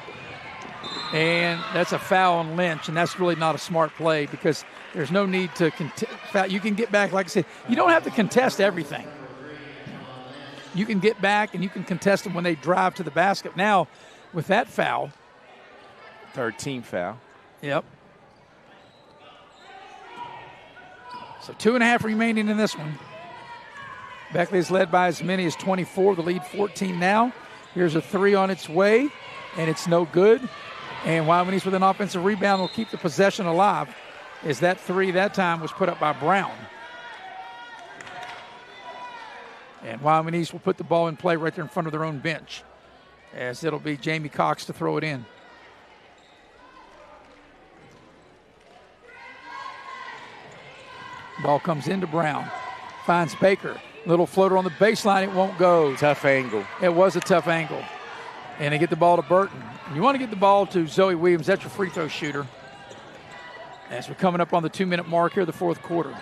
And that's a foul on Lynch, and that's really not a smart play because there's no need to contest. You can get back, like I said, you don't have to contest everything. You can get back and you can contest them when they drive to the basket. Now, with that foul, third team foul. Yep. So 2.5 remaining in this one. Beckley is led by as many as 24. The lead 14 now. Here's a 3 on its way, and it's no good. And Wyoming East with an offensive rebound will keep the possession alive as that 3 that time was put up by Brown. And Wyoming East will put the ball in play right there in front of their own bench as it'll be Jamie Cox to throw it in. Ball comes into Brown. Finds Baker. Little floater on the baseline. It won't go. Tough angle. It was a tough angle. And they get the ball to Burton. You want to get the ball to Zoe Williams. That's your free throw shooter. As we're coming up on the 2-minute mark here, the fourth quarter.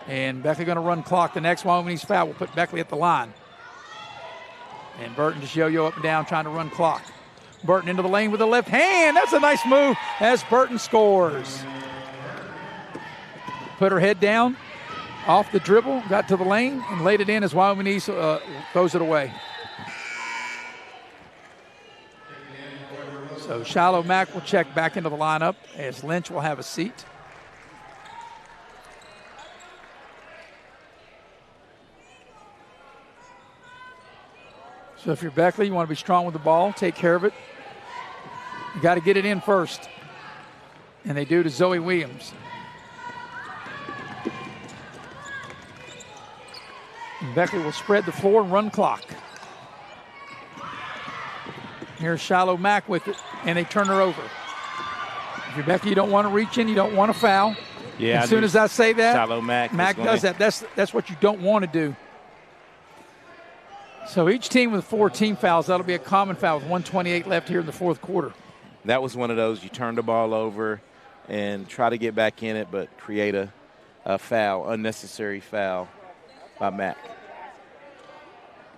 And Beckley going to run clock. The next Wyoming East foul will put Beckley at the line. And Burton just yo-yo up and down trying to run clock. Burton into the lane with the left hand. That's a nice move as Burton scores. Put her head down, off the dribble, got to the lane, and laid it in as Wyoming East throws it away. So Shiloh Mack will check back into the lineup as Lynch will have a seat. So if you're Beckley, you want to be strong with the ball, take care of it. You got to get it in first. And they do to Zoe Williams. And Beckley will spread the floor and run clock. Here's Shiloh Mack with it, and they turn her over. If you're Beckley, you don't want to reach in, you don't want to foul. Yeah. As soon as I say that, Shiloh Mack does that. That's what you don't want to do. So each team with 4 team fouls, that'll be a common foul with 1:28 left here in the fourth quarter. That was one of those you turn the ball over and try to get back in it, but create a foul, unnecessary foul by Mack.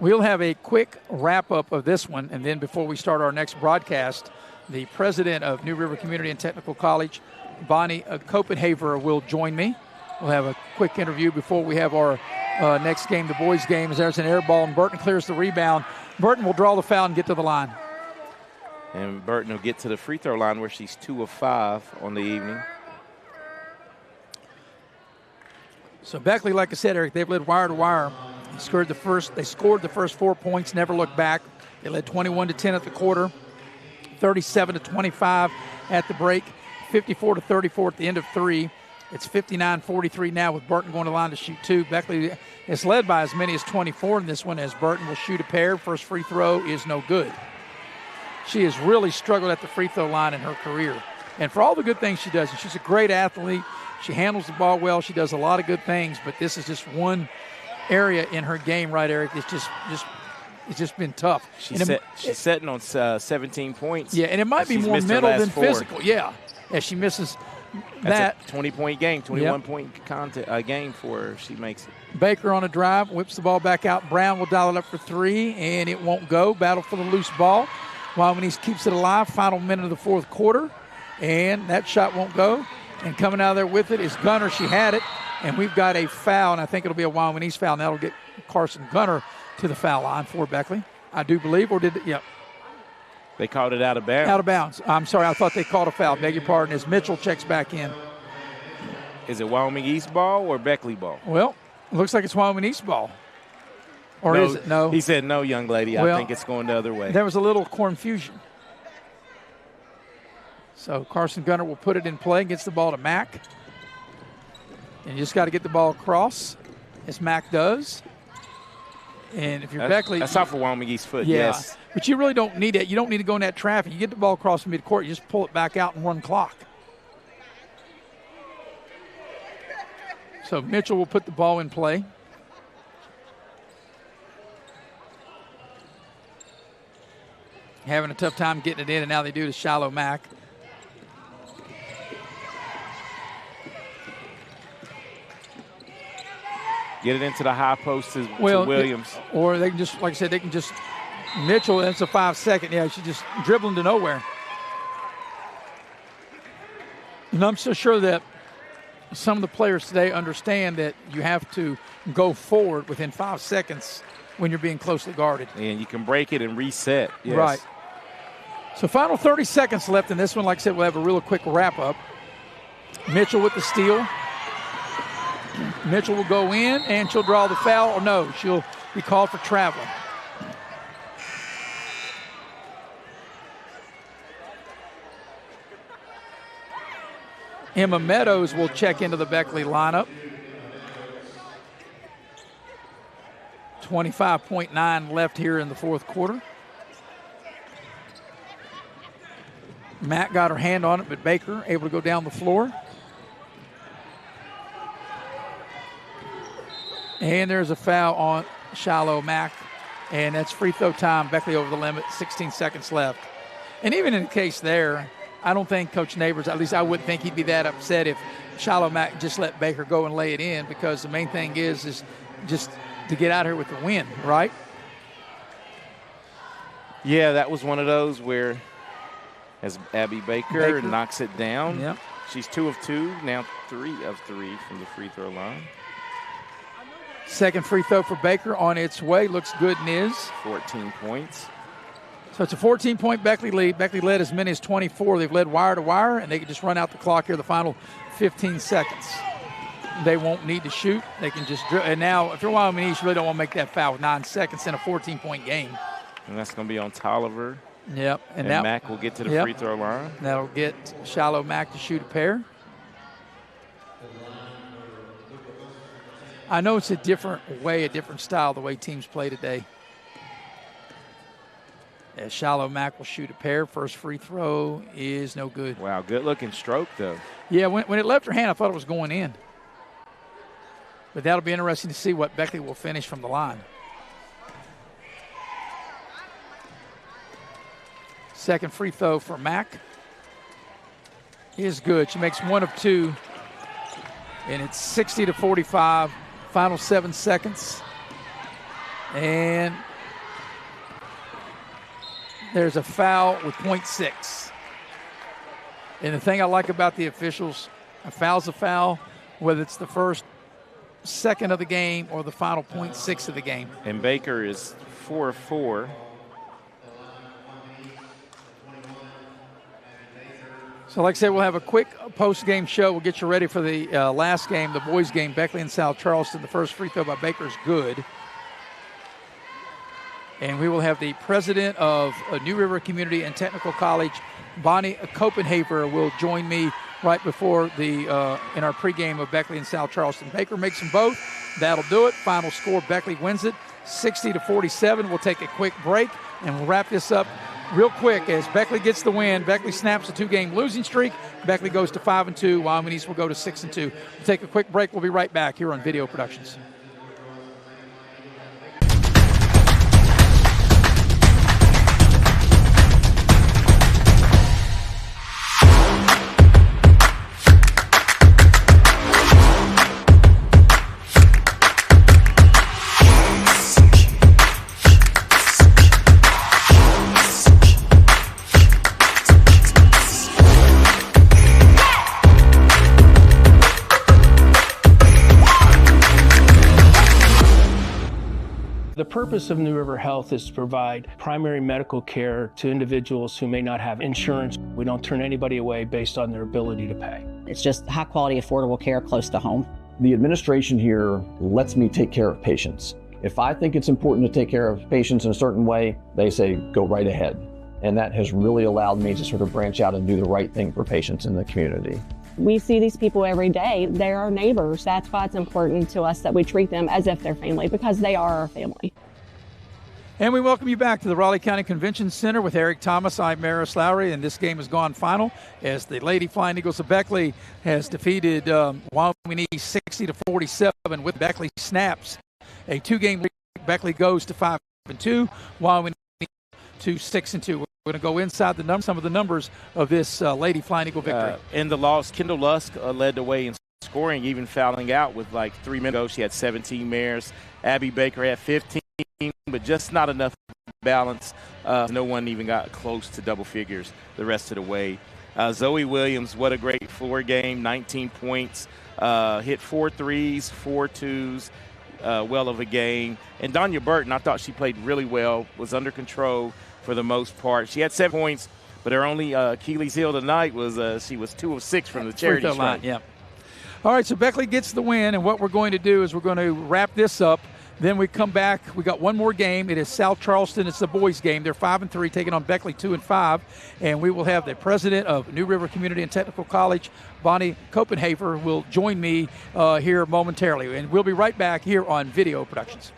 We'll have a quick wrap-up of this one, and then before we start our next broadcast, the president of New River Community and Technical College, Bonnie Copenhaver, will join me. We'll have a quick interview before we have our next game, the boys' game, as there's an air ball, and Burton clears the rebound. Burton will draw the foul and get to the line. And Burton will get to the free throw line where she's 2 of 5 on the evening. So Beckley, like I said, Eric, they've led wire to wire. They scored the first 4 points, never looked back. They led 21-10 at the quarter, 37-25 at the break, 54-34 at the end of 3. It's 59-43 now with Burton going to the line to shoot 2. Beckley is led by as many as 24 in this one as Burton will shoot a pair. First free throw is no good. She has really struggled at the free throw line in her career. And for all the good things she does, and she's a great athlete. She handles the ball well. She does a lot of good things, but this is just one area in her game, right, Eric? It's just been tough. She's setting on 17 points. Yeah, and it might be more mental than physical. Yeah, she misses that. That's a 20-point game, 21-point game for her. She makes it. Baker on a drive, whips the ball back out. Brown will dial it up for 3, and it won't go. Battle for the loose ball. Wyoming East keeps it alive. Final minute of the fourth quarter, and that shot won't go. And coming out of there with it is Gunner. She had it, and we've got a foul, and I think it'll be a Wyoming East foul. And that'll get Carson Gunner to the foul line for Beckley, I do believe, or did it? Yep. They called it out of bounds. Out of bounds. I'm sorry, I thought they called a foul. Beg your pardon. As Mitchell checks back in. Is it Wyoming East ball or Beckley ball? Well, it looks like it's Wyoming East ball. Or is it? No. He said no, young lady. Well, I think it's going the other way. There was a little confusion. So Carson Gunner will put it in play, gets the ball to Mack. And you just got to get the ball across, as Mack does. And if you're Beckley. That's off of Wyoming East foot, yeah, yes. But you really don't need it. You don't need to go in that traffic. You get the ball across the midcourt, you just pull it back out and run clock. So Mitchell will put the ball in play. Having a tough time getting it in, and now they do to Shallow Mack. Get it into the high post to Williams. Or they can just, like I said, Mitchell, that's a 5-second. Yeah, she's just dribbling to nowhere. And I'm so sure that some of the players today understand that you have to go forward within 5 seconds when you're being closely guarded. And you can break it and reset. Yes. Right. So final 30 seconds left in this one. Like I said, we'll have a real quick wrap-up. Mitchell with the steal. Mitchell will go in, and she'll draw the foul. Or no, she'll be called for traveling. Emma Meadows will check into the Beckley lineup. 25.9 left here in the fourth quarter. Matt got her hand on it, but Baker able to go down the floor. And there's a foul on Shallow Mack, and that's free throw time. Beckley over the limit, 16 seconds left. And even in the case there, I don't think Coach Neighbors, at least I wouldn't think he'd be that upset if Shallow Mack just let Baker go and lay it in, because the main thing is just to get out here with the win, right? Yeah, that was one of those where as Abby Baker knocks it down. Yep. She's 2 of 2, now 3 of 3 from the free throw line. Second free throw for Baker on its way. Looks good and is. 14 points. So it's a 14-point Beckley lead. Beckley led as many as 24. They've led wire to wire, and they can just run out the clock here the final 15 seconds. They won't need to shoot. They can just drill. And now, if you're Wyoming East, you really don't want to make that foul with 9 seconds in a 14-point game. And that's going to be on Tolliver. Yep. And Mack will get to the free throw line. That'll get Shallow Mack to shoot a pair. I know it's a different way, a different style, the way teams play today. As Shallow Mack will shoot a pair. First free throw is no good. Wow, good-looking stroke, though. Yeah, when it left her hand, I thought it was going in. But that'll be interesting to see what Beckley will finish from the line. Second free throw for Mack is good. She makes 1 of 2, and it's 60-45. Final 7 seconds. And there's a foul with .6. And the thing I like about the officials, a foul's a foul, whether it's the first second of the game or the final .6 of the game. And Baker is 4 of 4. So like I said, we'll have a quick post-game show. We'll get you ready for the last game, the boys' game, Beckley and South Charleston. The first free throw by Baker is good. And we will have the president of New River Community and Technical College, Bonnie Copenhaver, will join me right before the in our pregame of Beckley and South Charleston. Baker makes them both. That'll do it. Final score, Beckley wins it 60-47. We'll take a quick break, and we'll wrap this up real quick as Beckley gets the win. Beckley snaps a 2-game losing streak. Beckley goes to 5-2. Wyoming East will go to 6-2. We'll take a quick break. We'll be right back here on Video Productions. purpose of New River Health is to provide primary medical care to individuals who may not have insurance. We don't turn anybody away based on their ability to pay. It's just high quality, affordable care close to home. The administration here lets me take care of patients. If I think it's important to take care of patients in a certain way, they say go right ahead. And that has really allowed me to sort of branch out and do the right thing for patients in the community. We see these people every day. They're our neighbors. That's why it's important to us that we treat them as if they're family, because they are our family. And we welcome you back to the Raleigh County Convention Center with Eric Thomas. I'm Maris Lowry, and this game has gone final as the Lady Flying Eagles of Beckley has defeated Wyoming East 60-47 with Beckley snaps. A two-game lead. Beckley goes to 5-2, Wyoming to 6-2. We're going to go inside the numbers, some of the numbers of this Lady Flying Eagle victory. In the loss, Kendall Lusk led the way in scoring, even fouling out with like 3 minutes ago. She had 17 mares. Abby Baker had 15, but just not enough balance. No one even got close to double figures the rest of the way. Zoe Williams, what a great floor game, 19 points, hit 4 threes, 4 twos. Well of a game. And Donya Burton, I thought she played really well, was under control for the most part. She had 7 points, but her only Achilles heel tonight was she was 2 of 6 from the charity line. Yeah. All right, so Beckley gets the win, and what we're going to do is we're going to wrap this up. Then we come back. We got one more game. It is South Charleston. It's the boys' game. They're 5-3, taking on Beckley 2-5, and we will have the president of New River Community and Technical College, Bonnie Copenhaver, will join me here momentarily, and we'll be right back here on Video Productions.